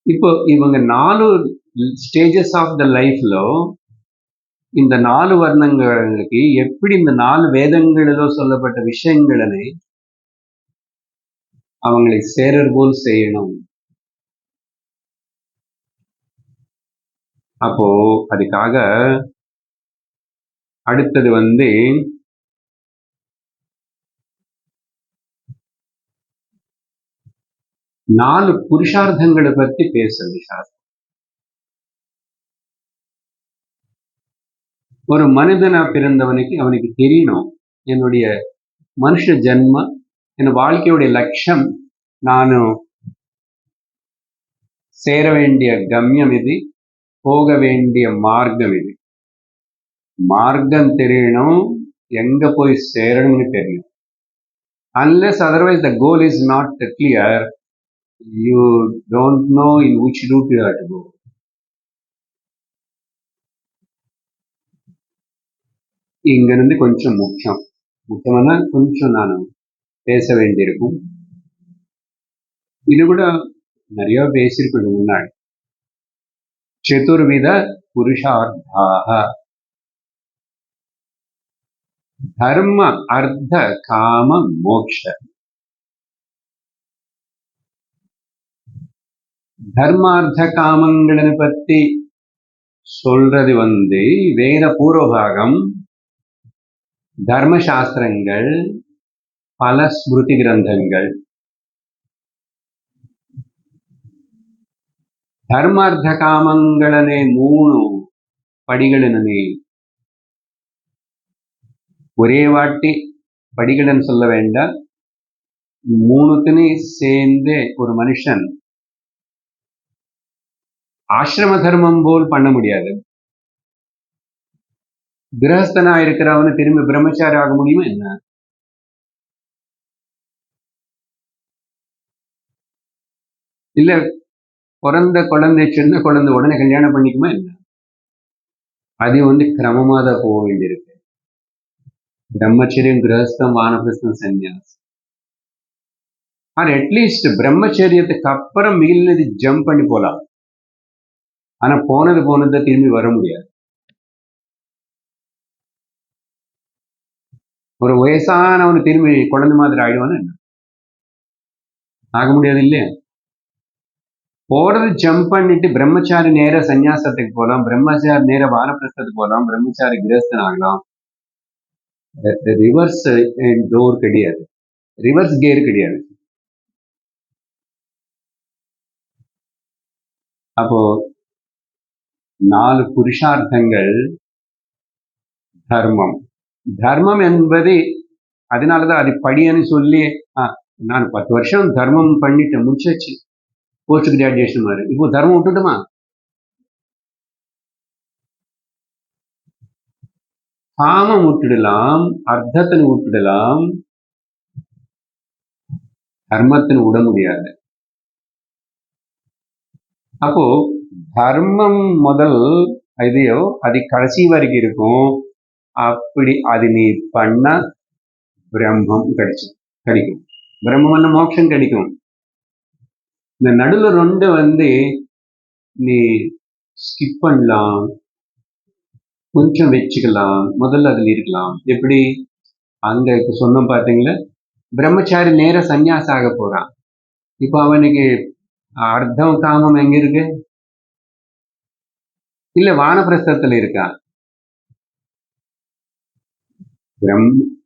இப்போ இவங்க 4 ஸ்டேஜஸ் ஆஃப் த லைஃப்ல இந்த 4 வர்ணங்களுக்கு எப்படி இந்த 4 வேதங்களிலோ சொல்லப்பட்ட விஷயங்களை அவங்களை சேரர் போல் செய்யணும். அப்போ அதுக்காக அடுத்தது 4 புருஷார்த்தங்களை பத்தி பேசுறது சாஸ்திரம். ஒரு மனிதனா பிறந்தவனுக்கு அவனுக்கு தெரியணும், என்னுடைய மனுஷ ஜென்மம், என் வாழ்க்கையுடைய லட்சியம், நானும் சேர வேண்டிய கம்யம் இது, போக வேண்டிய மார்க்கம் இது. மார்க்கம் தெரியணும், எங்க போய் சேரணும்னு தெரியும். Unless otherwise the goal is not clear, you don't know in which route you have to go. இங்கிருந்து கொஞ்சம் முக்கியமான கொஞ்சம் நான் பேச வேண்டியிருக்கும். இது கூட நிறைய பேசியிருக்கோம் முன்னாடி. சதுர்வித புருஷார்த்தாக, தர்ம அர்த்த காம மோக்ஷ. தர்மார்த்த காமங்களை பத்தி சொல்றது வேத பூர்வபாகம், தர்மசாஸ்திரங்கள், பல ஸ்மிருதி கிரந்தங்கள். ಧರ್ಮಾರ್ಥ ಕಾಮಗಳನೆ 3 படிகளனே ஒரே வாட்டி படிகளன்னு சொல்ல வேண்டாம். 3த்துனே சேர்ந்து ஒரு மனுஷன் ஆசிரம தர்மம் போல் பண்ண முடியாது. கிரகஸ்தனா இருக்கிறவனு திரும்பி பிரம்மச்சாரி ஆக முடியுமா என்ன? இல்ல பிறந்த குழந்தை, சின்ன குழந்தை உடனே கல்யாணம் பண்ணிக்குமா என்ன? அது வந்து கிரமமா தான் போக வேண்டியிருக்கு. பிரம்மச்சரியம், கிரகஸ்தம், வானப்பிரஸ்தம், சந்நியாசம். ஆர் அட்லீஸ்ட் பிரம்மச்சரியத்துக்கு அப்புறம் மிగిలినది ஜம்ப் பண்ணி போலாம். ஆனா போனது திரும்பி வர முடியாது. ஒரு வயசானவனு திரும்பி குழந்தை மாதிரி ஆயிடுவான்னு என்ன? ஆக முடியாது இல்லையா? போறது ஜம்ப் பண்ணிட்டு பிரம்மச்சாரி நேர சந்நியாசத்துக்கு போகலாம், பிரம்மச்சாரி நேர வானப்பிரஸ்தத்துக்கு போகலாம், பிரம்மச்சாரி கிரகஸ்தன் ஆகலாம். ரிவர்ஸ் டோர் கிடையாது, ரிவர்ஸ் கியர் கிடையாது. அப்போ 4 புருஷார்த்தங்கள் தர்மம். தர்மம் என்பது அதனாலதான் அது படின்னு சொல்லி நான் 10 வருஷம் தர்மம் பண்ணிட்டு முடிச்சாச்சு, போஸ்ட் கிராஜுவேஷன் மாதிரி. இப்போ தர்மம் விட்டுட்டுமா? காமம் விட்டுடலாம், அர்த்தத்தின் விட்டுடலாம், தர்மத்தின் விட முடியாது. அப்போ தர்மம் முதல் இதையோ அது கடைசி வரைக்கும் இருக்கும். அப்படி அது நீ பண்ண பிரம்மம் கிடைக்கும். பிரம்மம்னு மோட்சம் கிடைக்கும். இந்த நடுவுல 2 வந்து நீ ஸ்கிப் பண்ணலாம், கொஞ்சம் வச்சுக்கலாம், முதல்ல அதுல இருக்கலாம். எப்படி அங்க இப்ப சொன்னோம் பாத்தீங்களா, பிரம்மச்சாரி நேர சந்நியாசம் ஆக போறான். இப்ப அவனுக்கு அர்த்தம் காமம் எங்க இருக்கு? இல்ல வானப்பிரஸ்தத்துல இருக்கா?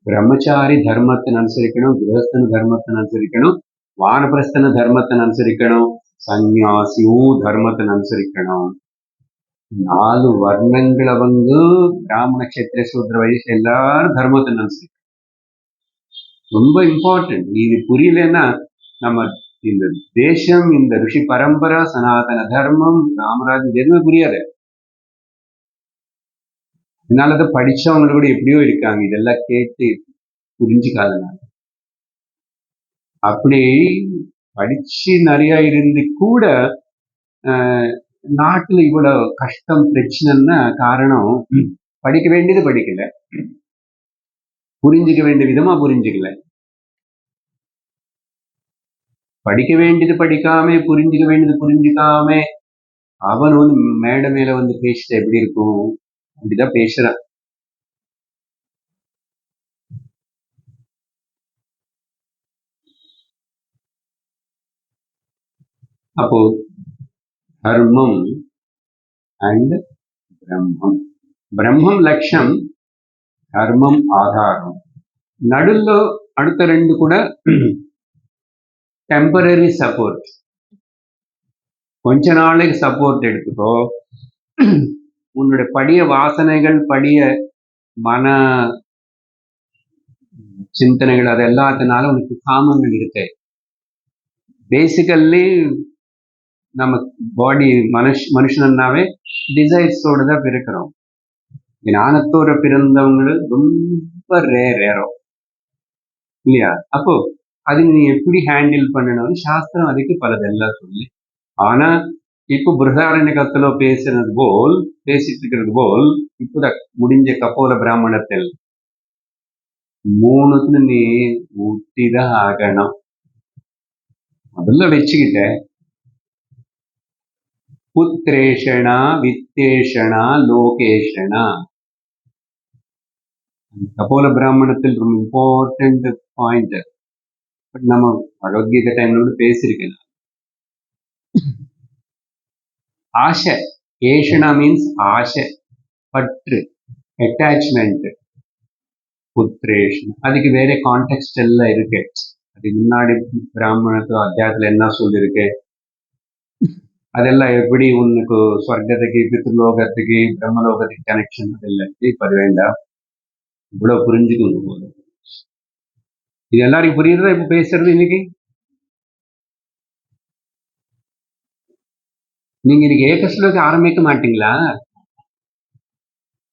பிரம்மச்சாரி தர்மத்தின் அனுசரிக்கணும், கிரகஸ்தன தர்மத்தின் அனுசரிக்கணும், வானப்பிரஸ்தன தர்மத்தின் அனுசரிக்கணும், சந்நியாசியும் தர்மத்தின் அனுசரிக்கணும். 4 வர்ணங்கள் அவங்க பிராமண கஷத்திர சூத்ர வைசிய எல்லாரும் தர்மத்தின் அனுசரிக்கணும். ரொம்ப இம்பார்ட்டன்ட். இது புரியலன்னா நம்ம இந்த தேசம், இந்த ரிஷி பரம்பரா, சனாதன தர்மம், ராமராஜ் எதுவுமே புரியாது. இதனாலதான் படிச்சவங்க கூட எப்படியோ இருக்காங்க, இதெல்லாம் கேட்டு புரிஞ்சுக்காதனால. அப்படி படிச்சு நிறைய இருந்து கூட நாட்டுல இவ்வளவு கஷ்டம் பிரச்சனைன்னா காரணம் படிக்க வேண்டியது படிக்கல, புரிஞ்சுக்க வேண்டிய விதமா புரிஞ்சுக்கல. படிக்க வேண்டியது படிக்காம, புரிஞ்சுக்க வேண்டியது புரிஞ்சுக்காம அவன் வந்து மேடை மேல வந்து பேசிட்டு எப்படி இருக்கும்? அப்படிதான் பேசுறான். அப்போ தர்மம் அண்ட் பிரம்மம். பிரம்மம் லட்சம், தர்மம் ஆதாரம். நடுல அடுத்த 2 கூட டெம்பரரி சப்போர்ட். கொஞ்ச நாளைக்கு சப்போர்ட் எடுத்துக்கோ. உன்னுடைய படிய வாசனைகள், படிய மன சிந்தனைகள், அது எல்லாத்தினால உனக்கு காமங்கள் இருக்கு. பேசிக்கல்லி நம்ம பாடி மனுஷனாவே டிசைர்ஸோட தான் பிறக்கிறோம். ஞானத்தோட பிறந்தவங்க ரொம்ப ரேரோ இல்லையா? அப்போ அது நீ எப்படி ஹேண்டில் பண்ணணும்னு சாஸ்திரம் அதுக்கு பலதெல்லாம் சொல்லி. ஆனா இப்போ பிருஹதாரண்யகத்துல பேசிட்டு இருக்கிறது போல் இப்போ முடிஞ்ச கபோல பிராமணத்தில் 3 நீ ஊட்டிதான் ஆகணும். முதல்ல வச்சுக்கிட்ட புத்திரேஷணா, வித்தேஷணா, லோகேஷணா. கபோல பிராமணத்தில் ரொம்ப இம்பார்ட்டன்ட் பாயிண்ட். பட் நம்ம பகவத்கீதை டைம்ல பேசியிருக்கேன். ஆசை, ஏஷணா மீன்ஸ் ஆசை, பற்று, அட்டாச்மெண்ட். புத்திரேஷன் அதுக்கு வேற கான்டெக்ட் எல்லாம் இருக்கு. அதுக்கு முன்னாடி பிராமணத்துவ அத்தியாயத்துல என்ன சொல்லிருக்கு, அதெல்லாம் எப்படி உனக்கு ஸ்வர்க்கத்துக்கு, பித்ருலோகத்துக்கு, பிரம்மலோகத்துக்கு கனெக்ஷன், அதெல்லாம் இப்ப அது வேண்டாம். இவ்வளவு புரிஞ்சுக்கணும் போதும். இது எல்லாருக்கும் புரியுறதா இப்ப பேசுறது? இன்னைக்கு நீங்க இன்னைக்கு ஏகஸ்லோகி ஆரம்பிக்க மாட்டீங்களா?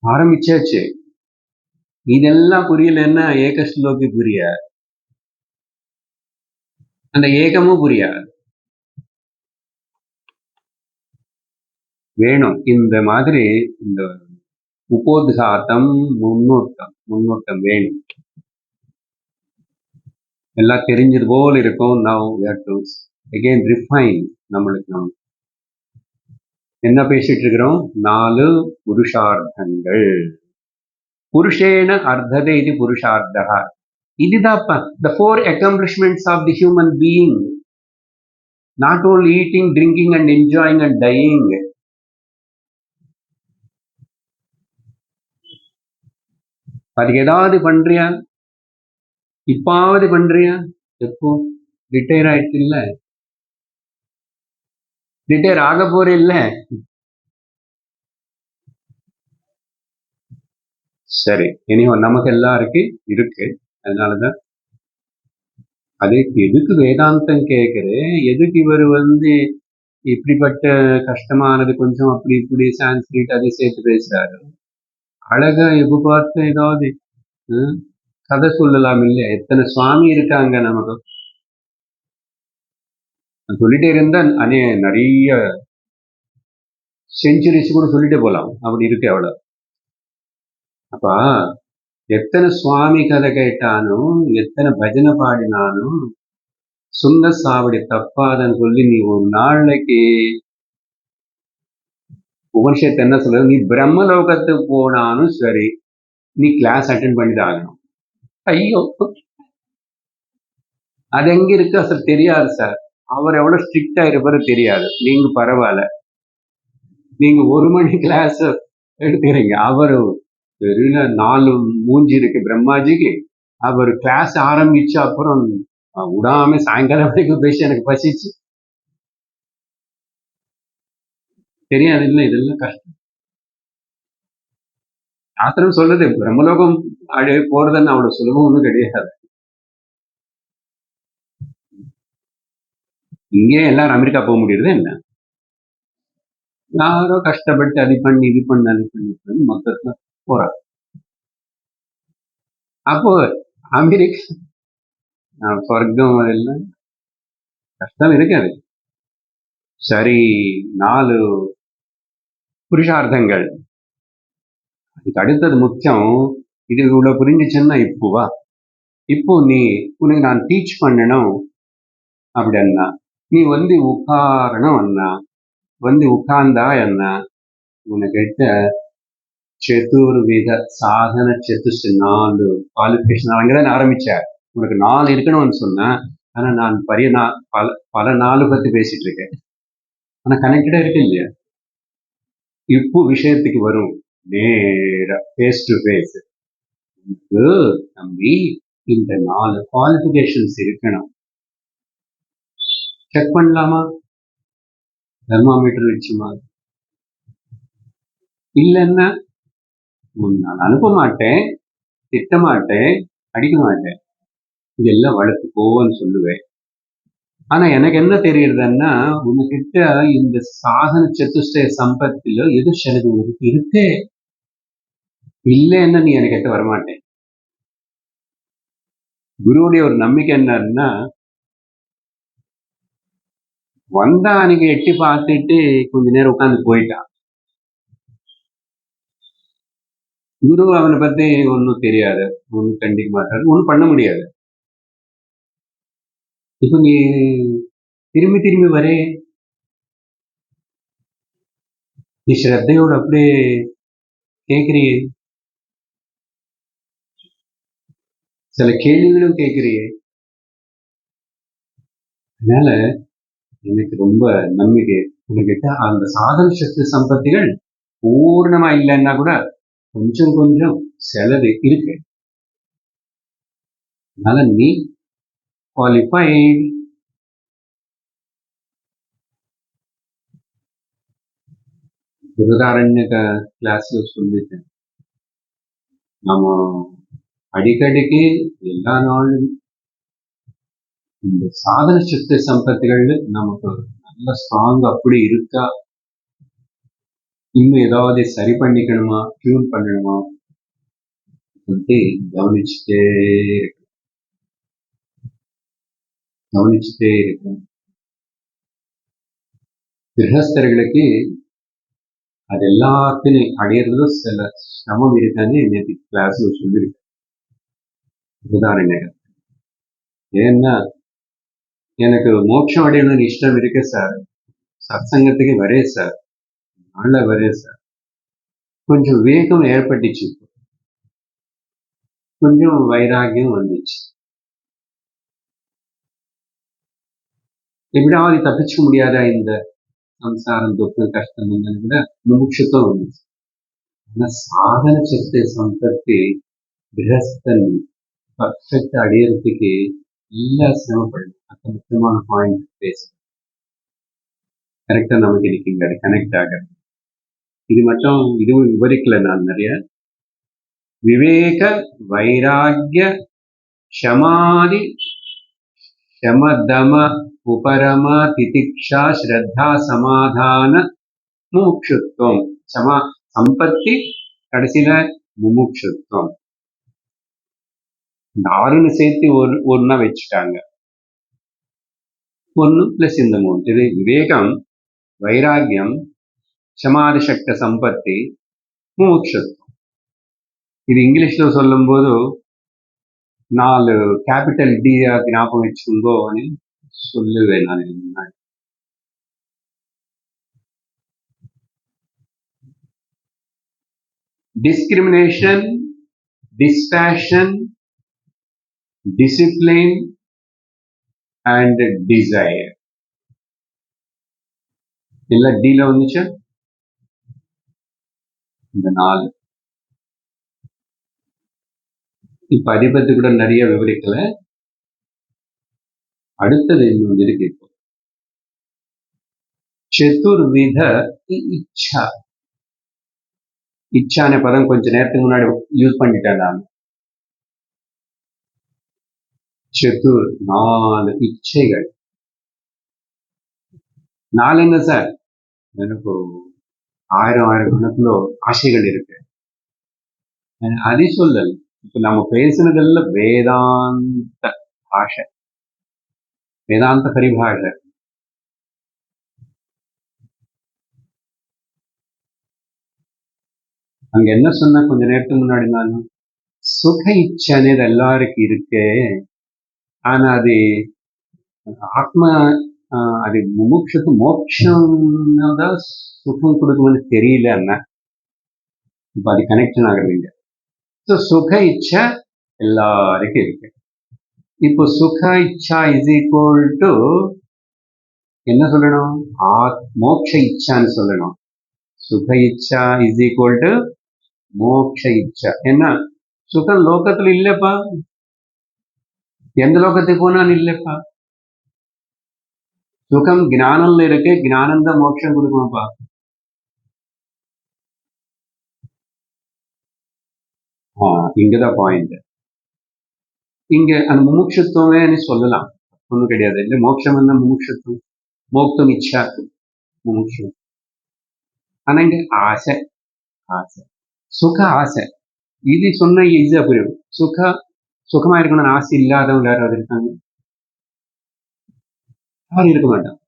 ஆரம்பிச்சாச்சு. இதெல்லாம் புரியலன்னா ஏகஸ்லோகி புரிய, அந்த ஏகமும் புரியாது. வேணும் இந்த மாதிரி இந்த உபோத்காத்தம், முன்னூட்டம் வேணும். எல்லாம் தெரிஞ்சது போல் இருக்கும். Now we have to again refine. நம்மளுக்கு என்ன பேசிட்டு இருக்கிறோம்? 4 புருஷார்த்தங்கள். புருஷேன அர்த்ததே இது புருஷார்த்தா. இதுதான் the 4 accomplishments of the human being. Not only eating, drinking and enjoying and dying. அதுக்கு ஏதாவது பண்றியா? இப்பாவது பண்றியா? எப்போ? ரிட்டையர் ஆயிடுச்சு இல்ல, ரிட்டையர் ஆக போற இல்ல. சரி, இனியும் நமக்கு எல்லாருக்கும் இருக்கு. அதனாலதான் அது எதுக்கு வேதாந்தம் கேட்குது, எதுக்கு இவர் இப்படிப்பட்ட கஷ்டமானது கொஞ்சம் அப்படி இப்படி சான்ஸ்கிரிட் அதை சேர்த்து பேசுறாரு. அழகா எப்ப பார்த்து ஏதாவது கதை சொல்லலாம் இல்லையா? எத்தனை சுவாமி இருக்காங்க நமக்கு. சொல்லிட்டே இருந்தா நிறைய செஞ்சுரிஸ் கூட சொல்லிட்டே போலாம், அப்படி இருக்கு அவ்வளவு. அப்ப எத்தனை சுவாமி கதை கேட்டாலும், எத்தனை பஜனை பாடினாலும் சுங்க சாவடி தப்பாதன்னு சொல்லி நீ ஒரு நாளைக்கு உபனிஷத்து என்ன சொல்றது, நீ பிரம்மலோகத்துக்கு போனாலும் சரி நீ கிளாஸ் அட்டென்ட் பண்ணிதான் ஆகணும். ஐயோ, அது எங்க இருக்கு சார்? தெரியாது சார். அவர் எவ்வளவு ஸ்ட்ரிக்டா இருப்பாரு தெரியாது. நீங்க பரவாயில்ல, நீங்க 1 மணி கிளாஸ் எடுத்துக்கிறீங்க. அவரு தெரியல 4 மூஞ்சி இருக்கு பிரம்மாஜிக்கு. அவர் கிளாஸ் ஆரம்பிச்ச அப்புறம் விடாம சாயங்காலம் வரைக்கும் பேசி எனக்கு பசிச்சு. தெரியாது இல்லை, இதெல்லாம் கஷ்டம். சாஸ்திரம் சொல்றது பிரம்மலோகம் போறதுன்னு அவ்வளவு சுலபம் ஒன்றும் கிடையாது. இங்கே எல்லாரும் அமெரிக்கா போக முடியுது என்ன? யாரோ கஷ்டப்பட்டு அது பண்ணி இது பண்ணி மொத்தத்துல போறாங்க. அப்போ அமெரிக்கா சொர்க்கம் அதெல்லாம் கஷ்டம் இருக்காது. சரி, 4 புருஷார்த்தங்கள். அதுக்கு அடுத்தது முக்கியம். இது இவ்வளவு புரிஞ்சிச்சுன்னா இப்போ வா, இப்போ உனக்கு நான் டீச் பண்ணணும் அப்படின்னா நீ உட்காரணும் அண்ணா. உட்கார்ந்தா என்ன, உனக்கிட்ட சதுர்வித சாதன சதுஷ்டு 4 குவாலிஃபிகேஷன் அங்கதான் ஆரம்பிச்சார். உனக்கு 4 இருக்கணும்னு சொன்னேன். ஆனா நான் பல 4 பத்தி பேசிட்டு இருக்கேன். ஆனா கனெக்டடா இருக்கு இல்லையா? இப்போ விஷயத்துக்கு வரும் நேரா ஃபேஸ் டு ஃபேஸ். தம்பி, இந்த 4 குவாலிஃபிகேஷன்ஸ் இருக்கணும். செக் பண்ணலாமா? தெர்மாமீட்டர் வச்சுமா? இல்லைன்னா நான் அனுப்ப மாட்டேன், திட்ட மாட்டேன், அடிக்க மாட்டேன், இதெல்லாம் வளர்த்து போன்னு சொல்லுவேன். ஆனா எனக்கு என்ன தெரியுதுன்னா, உனக்கிட்ட இந்த சாதன சதுஷ்டய சம்பத்தில எது சிலது உனக்கு இருக்கே, இல்லைன்னா நீ எனக்கிட்ட வரமாட்டேன். குருவுடைய ஒரு நம்பிக்கை என்னன்னா, வந்தா அன்னைக்கு எட்டி பார்த்துட்டு கொஞ்ச நேரம் உட்காந்து போயிட்டான். குரு அவனை பத்தி ஒன்றும் தெரியாது, ஒன்றும் கண்டிக்க மாட்டாரு, ஒன்றும் பண்ண முடியாது. இப்ப நீ திரும்பி வரே, நீ ஸ்ரத்தையோட அப்படியே கேட்கிறியே, சில கேள்விகளும் கேட்கிறியே. அதனால எனக்கு ரொம்ப நம்பிக்கை உங்ககிட்ட. அந்த சாதன சக்தி சம்பத்திகள் பூர்ணமா இல்லைன்னா கூட கொஞ்சம் கொஞ்சம் செலவு இருக்கு. அதனால நீ குவாலிஃபைட். உதாரண கிளாஸ்ல சொல்லிட்டேன், நம்ம அடிக்கடிக்கு எல்லா நாளும் இந்த சாதன சக்தி சம்பத்திகள் நமக்கு நல்ல ஸ்ட்ராங் அப்படி இருக்கா, இன்னும் ஏதாவது சரி பண்ணிக்கணுமா, டியூன் பண்ணணுமா கவனிச்சுட்டே இருக்கும். கிரகஸ்தர்களுக்கு அது எல்லாத்தையும் அடையிறதுல சில சிரமம் இருக்கான்னு நேற்று கிளாஸ்ல சொல்லியிருக்கேன். உதாரணம், ஏன்னா எனக்கு மோட்சம் அடையணும்னு இஷ்டம் இருக்கு சார், சத்சங்கத்துக்கு வரேன் சார், நல்ல வரேன் சார், கொஞ்சம் வேகம் ஏற்பட்டுச்சு, கொஞ்சம் வைராகியம் வந்துச்சு. எப்படியாவது தப்பிச்சுக்க முடியாதா இந்த சம்சாரம், துக்கம், கஷ்டம் கூட முமுட்சுத்துவம் வந்துச்சு. ஆனா சாதன சக்தி சம்பத்தி கிரகஸ்தன் பர்ஃபெக்ட் அடையறதுக்கு எல்லா சிரமப்படணும். அது முக்கியமான பாயிண்ட் பேசு. கரெக்டா நமக்கு இன்னைக்கு இங்க கனெக்ட் ஆகிறது. இது மட்டும் இதுவும் விவரிக்கல நான் நிறைய. விவேக வைராகிய க்ஷமாதி ஷமதம உபரம திதிக்ஷா ஸ்ரத்தா சமாதான முமுட்சுத்துவம். சம்பத்தி கடைசியில முமுட்சுத்துவம். இந்த 6ன்னு சேர்த்து ஒன்னா வச்சுட்டாங்க. 1 பிளஸ் இந்த 3. இது விவேகம், வைராகியம், சமாதி சக்த சம்பத்தி, முமுட்சுத்துவம். இது இங்கிலீஷ்ல சொல்லும் போது 4 கேபிட்டல் டி ஞாபகம் வச்சுக்கோ சொல்லுவேன் நான் முன்னாடி. Discrimination, dispassion, discipline and desire. எல்லாம் டீல வந்துச்சு. இந்த 4 இப்ப அதிபத்து கூட நிறைய விவரிக்கல. அடுத்தது இன்னொன்று இருக்கு. இப்போ சதுர்வித இச்சா. இச்சான பதம் கொஞ்ச நேரத்துக்கு முன்னாடி யூஸ் பண்ணிட்டேன் நான். சதுர் 4 இச்சைகள். 4 என்ன சார்? எனக்கு 1000 கணக்குல ஆசைகள் இருக்கு. அது சொல்லல். இப்ப நம்ம பேசுனதெல்லாம் வேதாந்த பாஷை, வேதாந்த பரிபாஷை. அங்க என்ன சொன்ன கொஞ்ச நேரத்துக்கு முன்னாடி நான், சுக இச்சை అనేది எல்லாருக்கும் இருக்கு. ஆனா அது ஆத்ம அது முமுட்சுக்கு மோட்சம் தான் சுகம் கொடுக்கும்னு தெரியல. அண்ணா இப்ப அது கனெக்ஷன் ஆகுறீங்க. ஸோ சுக இச்சை எல்லாருக்கும் இருக்கு. இப்போ சுக இச்சா இஸ் ஈக்குவல் டு என்ன சொல்லணும்? மோட்ச இச்சான்னு சொல்லணும். சுக இச்சா இஸ் ஈக்குவல் டு மோட்ச இச்சா. என்ன சுகம் லோகத்துல இல்லப்பா, எந்த லோகத்துக்கு போனாலும் இல்லப்பா. சுகம் ஞானம்ல இருக்கு, ஞானம் தான் மோட்சம் கொடுக்குமாப்பா. இங்கதான் பாயிண்ட். இங்க அந்த முமுட்சுத்துவமே சொல்லலாம், ஒண்ணும் கிடையாது. இல்ல மோட்சம் என்ன முமுட்சுத்துவம், மோக்தம் இச்சா முமுட்சம். ஆனா இங்க ஆசை, ஆசை சுக ஆசை. இது சொன்ன ஈஸியா புரியும். சுகமா இருக்கணும்னு ஆசை இல்லாதவங்க யாராவது இருக்காங்க? யாரும் இருக்க மாட்டான்.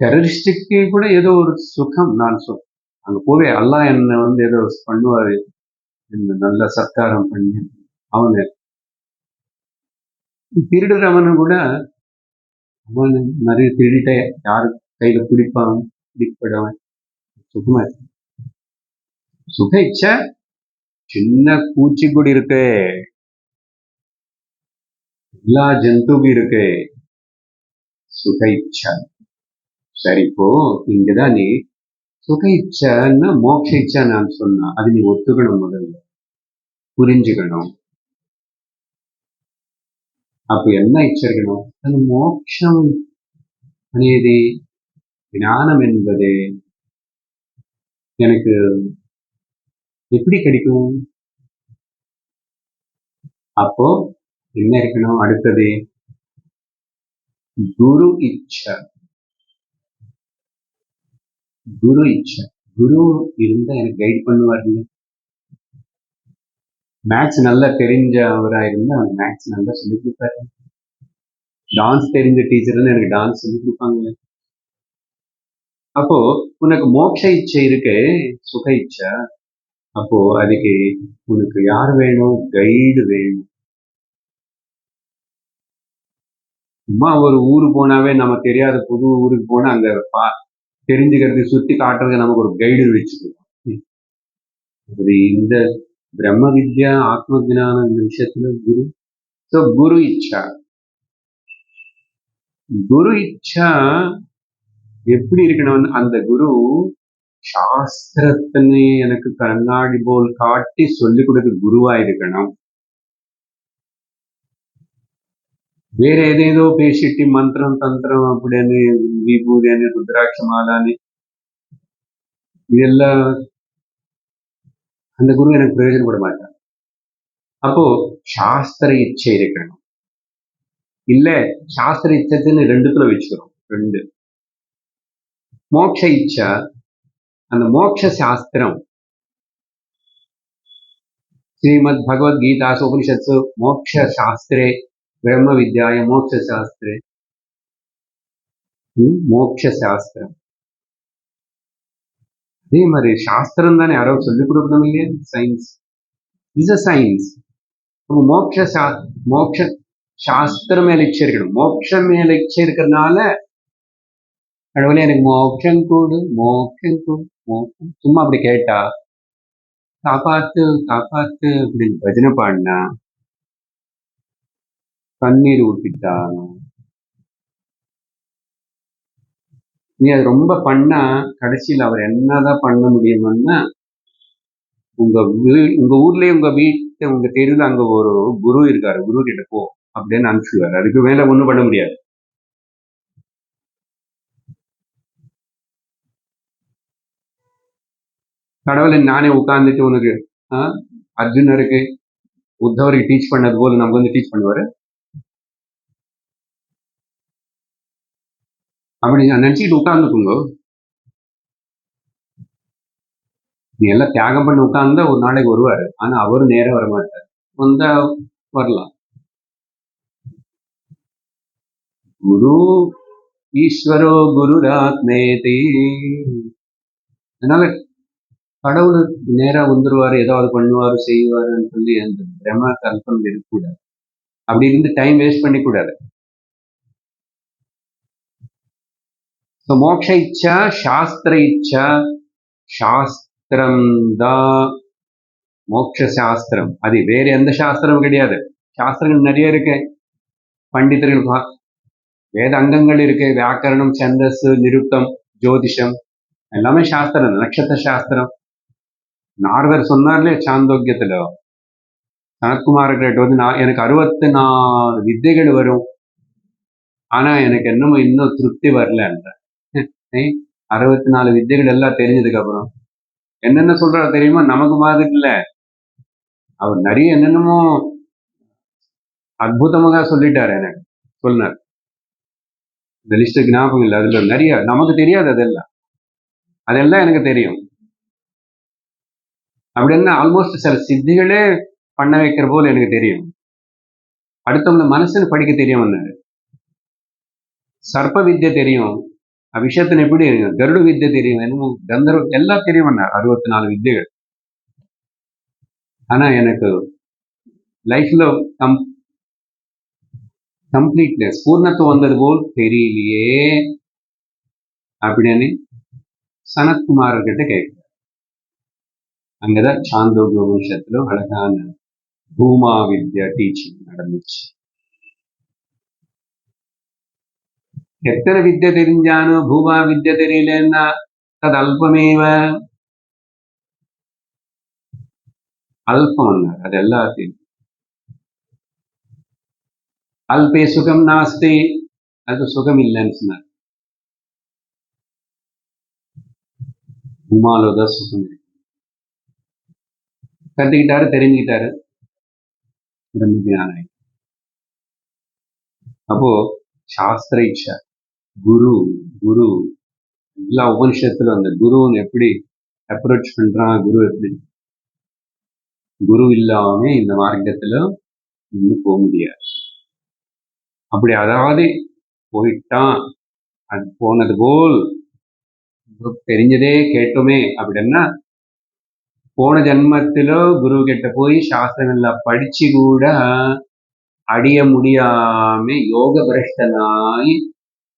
டெரரிஸ்டுக்கு கூட ஏதோ ஒரு சுகம். நான் அங்க போவே அல்லா என்ன ஏதோ பண்ணுவாரு, என்ன நல்ல சத்காரம் பண்ணி. அவனு திருடுறவனு கூட அவன் நிறைய திருடிட்ட யாரு கையில பிடிப்பான், பிடிப்படவன் சுகமா இருக்கு. சுக இச்சை சின்ன பூச்சி கூட இருக்கு, எல்லா ஜந்துவும் இருக்கு. சுக இச்சா. சரி, இப்போ இங்கதான் நீ சுக இச்சான்னா மோட்ச இச்சா நான் சொன்னா அது நீ ஒத்துக்கணும், முதல்ல புரிஞ்சுக்கணும். அப்ப என்ன இச்சிருக்கணும்? அது மோட்சம் అనేది ஞானம் என்பது எனக்கு எப்படி கிடைக்கும்? அப்போ என்ன இருக்கணும்? அடுத்தது குரு இச்சா. குரு இச்சா. குரு இருந்தா எனக்கு கைட் பண்ணுவாருங்க. மேக்ஸ் நல்லா தெரிஞ்சவரா இருந்தா மேக்ஸ் நல்லா சொல்லி கொடுப்பாரு. டான்ஸ் தெரிஞ்ச டீச்சர்னு எனக்கு டான்ஸ் சொல்லி கொடுப்பாங்களே. அப்போ உனக்கு மோட்ச இச்சை இருக்கு, சுக இச்சை. அப்போ அதுக்கு உனக்கு யார் வேணும்? கைடு வேணும். சும்மா ஒரு ஊரு போனாவே நம்ம தெரியாத புது ஊருக்கு போனா அங்க தெரிஞ்சுக்கிறது, சுத்தி காட்டுறது நமக்கு ஒரு கைடு வச்சுக்கணும். இந்த பிரம்ம வித்யா ஆத்ம ஜான இந்த விஷயத்துல குரு. ஸோ குரு இச்சா. குரு இச்சா எப்படி இருக்கணும்னு, அந்த குரு சாஸ்திரத்தினை எனக்கு கண்ணாடி போல் காட்டி சொல்லிக் கொடுக்க குருவா இருக்கணும். வேற ஏதேதோ பேசிட்டு மந்திரம் தந்திரம் அப்படின்னு விபூதின்னு ருத்ராட்ச மாலான்னு இதெல்லாம் அந்த குரு எனக்கு பிரயோஜனப்பட மாட்டார். அப்போ சாஸ்திர இச்சை இருக்கணும். இல்ல சாஸ்திர இச்சைன்னு ரெண்டுத்துல வச்சுக்கிறோம். ரெண்டு மோட்ச இச்சா, அந்த மோட்ச சாஸ்திரம் श्रीमद् भगवद्गीतासु उपनिषत्सु मोक्षशास्त्रे ब्रह्म विद्याय मोक्षशास्त्रे मोक्षशास्त्रம். அதே மாதிரி சாஸ்திரம் தானே யாரோ சொல்லிக் கொடுக்கணும் இல்லையா? Science is a science. மோட்ச சாஸ்திரம் மேல இச்சை இருக்கணும். மோட்சம் மேல இச்சை இருக்கிறதுனால கடவுளே எனக்கு மோட்சம் கூடு, மோட்சம் கூடு, மோட்சம். சும்மா அப்படி கேட்டா காப்பாத்து காப்பாத்து அப்படின்னு பஜனை பாடினா, கண்ணீர் ஊத்திட்டாங்க, நீ அது ரொம்ப பண்ணா கடைசியில் அவர் என்னதான் பண்ண முடியும்னா, உங்க ஊர்லயே உங்க வீட்டு உங்க தெருவில் அங்க ஒரு குரு இருக்காரு, குரு கிட்ட போ அப்படின்னு அனுப்பிச்சுவாரு. அதுக்கு மேல ஒண்ணும் பண்ண முடியாது. கடவுளை நானே உட்கார்ந்துட்டு உனக்கு அர்ஜுனருக்கு உத்தவருக்கு டீச் பண்ணது போல நமக்கு வந்து டீச் பண்ணுவாரு. அப்படி நினைச்சிட்டு உட்கார்ந்துக்குங்க. நீ எல்லாம் தியாகம் பண்ணி உட்கார்ந்தா ஒரு நாளைக்கு வருவாரு. ஆனா அவரு நேரம் வர மாட்டார். வந்தா வரலாம். குரு ஈஸ்வரோ குருராத்மேதி. அதனால கடவுள் நேரா வந்துருவாரு, ஏதாவது பண்ணுவாரு செய்வாருன்னு சொல்லி அந்த பிரம்ம கல்பம் இருக்கக்கூடாது. அப்படி இருந்து டைம் வேஸ்ட் பண்ணி கூடாது. மோட்ச இச்சா, சாஸ்திர இச்சா. சாஸ்திரம் தான் மோட்ச சாஸ்திரம். அது வேற எந்த சாஸ்திரமும் கிடையாது. சாஸ்திரங்கள் நிறைய இருக்கு. பண்டிதர்கள் வேத அங்கங்கள் இருக்கு. வியாக்கரணம், சந்தஸ், நிருத்தம், ஜோதிஷம் எல்லாமே சாஸ்திரம். நட்சத்திர சாஸ்திரம். நாரதர் சொன்னார்லே சாந்தோக்கியத்துல, சனத்குமார்கிட்ட வந்து எனக்கு 64 வித்தைகள் வரும், ஆனா எனக்கு என்னமோ இன்னும் திருப்தி வரலன்ற. 64 வித்தைகள் எல்லாம் தெரிஞ்சதுக்கு அப்புறம் என்னென்ன சொல்றாரு தெரியுமா? நமக்கு மாதிரி இல்ல, அவர் நிறைய என்னென்னமோ அற்புதமாக சொல்லிட்டாரு. எனக்கு சொன்னார். இந்த லிஸ்ட் ஞாபகம் இல்லை. அதுல நிறைய நமக்கு தெரியாது. அதெல்லாம் எனக்கு தெரியும். அப்படின்னா ஆல்மோஸ்ட் சில சித்திகளே பண்ண வைக்கிற போல எனக்கு தெரியும். அடுத்தவங்க மனசுன்னு படிக்க தெரியும். சர்ப்ப வித்தியை தெரியும். விஷயத்தின் எப்படி தெரியும்? கருட வித்தியை தெரியும். என்னமோ கந்தர்வ எல்லாம் தெரியும். 64 வித்தைகள். ஆனா எனக்கு லைஃப்ல கம்ப்ளீட்னஸ், பூர்ணத்துவம் வந்தது போல் தெரியலையே அப்படின்னு சனத்குமார்கிட்ட கேட்கிறார். அங்கதான் சாந்தோக்கிய உபனிஷத்துல அழகான பூமா வித்யா டீச்சிங் நடந்துச்சு. எத்தனை வித்தியை தெரிஞ்சானோ பூமா வித்யா தெரியலன்னா அது அல்பமேவ. அல்பம் அது எல்லாத்தையும். அல்பே சுகம் நாஸ்தி, அது சுகம் இல்லைன்னு சொன்னார். பூமாலோதான் சுகம் இருக்கு. கத்துக்கிட்டாரு, தெரிஞ்சுக்கிட்டாரு, பிரம்மஞானம். அப்போ சாஸ்திர இச்சா, குரு குரு எல்லா உபனிஷத்துல அந்த குருன்னு எப்படி அப்ரோச் பண்றான், குரு எப்படி, குரு இல்லாம இந்த மார்க்கத்துல இன்னும் போக முடியாது. அப்படி அதாவது போயிட்டான், அது போனது போல் தெரிஞ்சதே கேட்டோமே அப்படின்னா, போன ஜென்மத்திலோ குரு கிட்ட போய் சாஸ்திரங்கள்லாம் படிச்சு கூட அடைய முடியாம யோக பிரஷ்டனாய்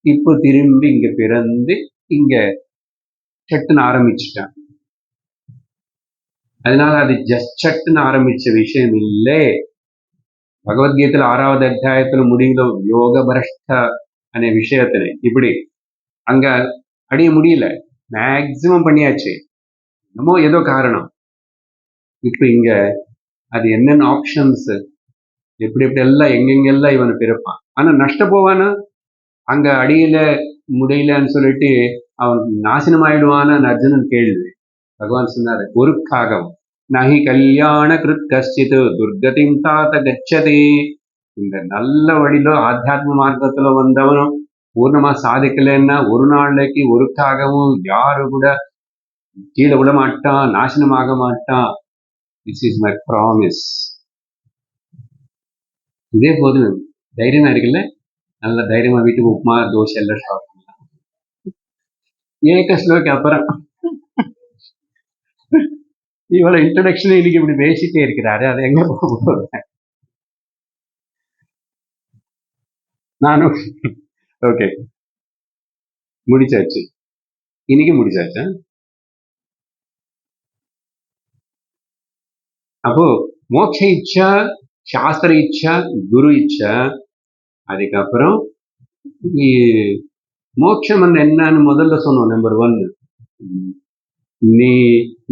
இப்போ திரும்பி இங்க பிறந்து இங்க சட்டுன்னு ஆரம்பிச்சுட்டான். அதனால அது ஜஸ்ட் சட்டுன்னு ஆரம்பிச்ச விஷயம் இல்லை. భగవద్గీతలో 6வது అధ్యాయத்துல முடிவுல யோக பிரஷ்ட அనే விஷயத்துல இப்படி அங்க அடைய முடியல, மேக்சிமம் பண்ணியாச்சு, என்னமோ ஏதோ காரணம். இப்ப இங்க அது என்னென்ன ஆப்ஷன்ஸ், எப்படி எப்படி எல்லாம் எங்கெங்கெல்லாம் இவன் பிறப்பான். ஆனா நஷ்ட போவானா, அங்க அடியில முடியலன்னு சொல்லிட்டு அவன் நாசனம் ஆயிடுவான அர்ஜுனன் கேள்வி. பகவான் சொன்னாரு, ஒருக்காகவும் நகி கல்யாண கிருத் கஷ்டித் துர்கதிம் தாத்த கச்சதே. இந்த நல்ல வழியில ஆத்தியாத்ம மார்க்கத்துல வந்தவனும் பூர்ணமா சாதிக்கலன்னா ஒரு நாளைக்கு ஒருக்காகவும் யாரு கூட கீழே விட மாட்டான், நாசனமாக மாட்டான். This is my promise. இதே போது தைரியமா இருக்குல்ல, நல்ல தைரியமா வீட்டுக்கு உப்புமா தோசை எல்லாம் சாப்பிடலாம். ஏக ஸ்லோக்கு அப்புறம் இவ்வளவு இன்ட்ரடக்ஷன் இன்னைக்கு இப்படி பேசிட்டே இருக்கிறாரு, அது எங்க போக நானும் ஓகே முடிச்சாச்சு, இன்னைக்கு முடிச்சாச்சா? அப்போ மோட்ச இச்சா, சாஸ்திர இச்சா, குரு இச்சா, அதுக்கப்புறம் மோட்சம் என்னன்னு முதல்ல சொன்னோம். நம்பர் 1, நீ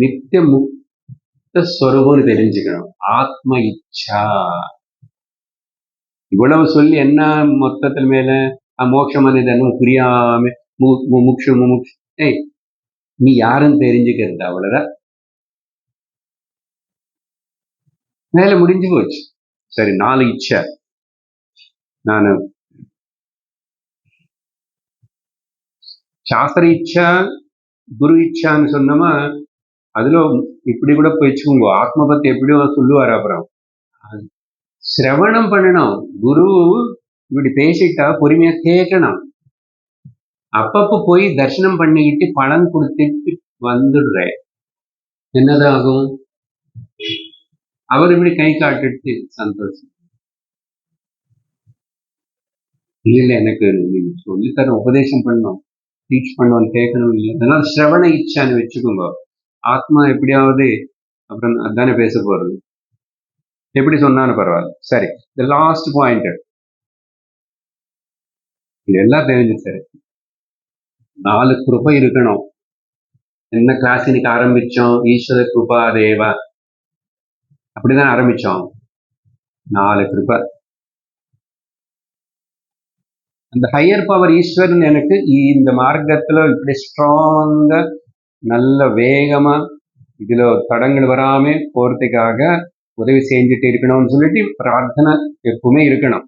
நித்திய முக்த ஸ்வரூபம்னு தெரிஞ்சுக்கணும். ஆத்ம இச்சா இவ்வளவு சொல்லி என்ன மொத்தத்தில் மேல மோட்சம் என்ன புரியாம முமுக்ஷு நீ யாருன்னு தெரிஞ்சுக்கிறது, அவ்வளவுதான். மேல முடிஞ்சு போச்சு. சரி, 4 இச்சை. நான் சாஸ்திர இச்சா குரு இச்சான்னு சொன்னோமா, அதுல இப்படி கூட போயிச்சுக்கோங்க. ஆத்ம பத்தி எப்படியோ சொல்லுவாரு. அப்புறம் சிரவணம் பண்ணணும். குரு இப்படி பேசிட்டா பொறுமையா கேட்கணும். அப்பப்ப போய் தரிசனம் பண்ணிக்கிட்டு பலன் கொடுத்துட்டு வந்துடுறேன், என்னதாகும்? அவர் இப்படி கை காட்டுட்டு சந்தோஷம் இல்ல, எனக்கு நீங்க சொல்லித்தர உபதேசம் பண்ணணும், டீச் பண்ணுவோம், கேட்கணும் இல்லை. அதனால சிரவண இச்சான்னு வச்சுக்கோங்க. ஆத்மா எப்படியாவது அப்புறம் அதானே பேச போறது, எப்படி சொன்னாலும் பரவாயில்ல. சரி, த லாஸ்ட் பாயிண்ட் இது எல்லாம் தெரிஞ்சு. சரி, 4 கிருபை இருக்கணும். என்ன கிளாஸ் இன்னைக்கு ஆரம்பிச்சோம்? ஈஸ்வர கிருபா தேவா, அப்படிதான் ஆரம்பிச்சோம். 4 கிருபை. அந்த ஹையர் பவர் ஈஸ்வரன் எனக்கு இந்த மார்க்கத்துல இப்படி ஸ்ட்ராங்கா நல்ல வேகமா இதுல தடங்கள் வராம போறதுக்காக உதவி செஞ்சுட்டு இருக்கணும்னு சொல்லிட்டு பிரார்த்தனை எப்பவுமே இருக்கணும்.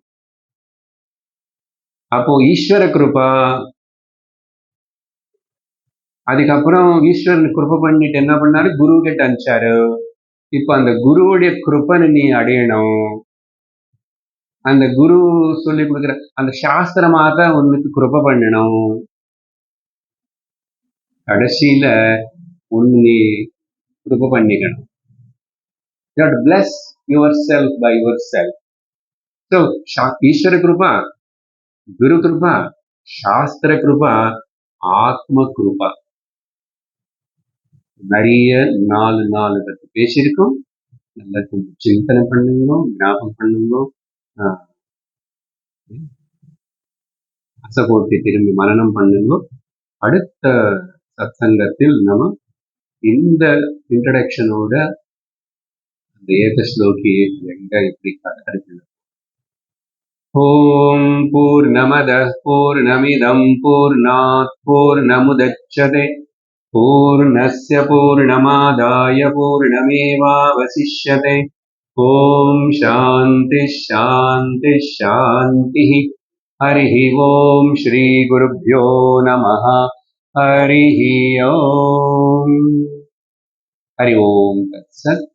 அப்போ ஈஸ்வர கிருபா, அதுக்கப்புறம் ஈஸ்வரன் கிருபை பண்ணிட்டு என்ன பண்ணாரு, குரு கிட்ட அனுப்பிச்சாரு. இப்ப அந்த குருவுடைய கிருப்பனை நீ அடையணும். அந்த குரு சொல்லி கொடுக்குற அந்த சாஸ்திரமா தான் உனக்கு கிருபை பண்ணணும். கடைசியில உன்னை நீ கிருபை பண்ணிக்கணும். You have to bless yourself by yourself. So, ஈஸ்வர கிருபா, குரு கிருபா, சாஸ்திர கிருபா, ஆத்ம கிருபா. நிறைய 4 பத்தி பேசியிருக்கோம். நல்லா சிந்தனை பண்ணுங்க, ஞாபகம் பண்ணுங்க, அசபோட்டி திரும்பி மரணம் பண்ணுங்க. அடுத்த சத்சங்கத்தில் நம்ம இந்த இன்ட்ரடக்ஷனோட அந்த ஏக ஸ்லோகி எங்க இப்படி கற்றுக்கணும். ஓம் பூர்ணமதః பூர்ணமிதம் பூர்ணாத் பூர்ணமுதச்யதே பூர்ணஸ்ய பூர்ணமாதாய பூர்ணமேவாவசிஷ்யதே. ஓம் சாந்தி சாந்தி சாந்தி. ஹரி ஓம் ஸ்ரீ குருப்யோ நமः. ஹரி ஓம். ஹரி ஓம் தத்சத்.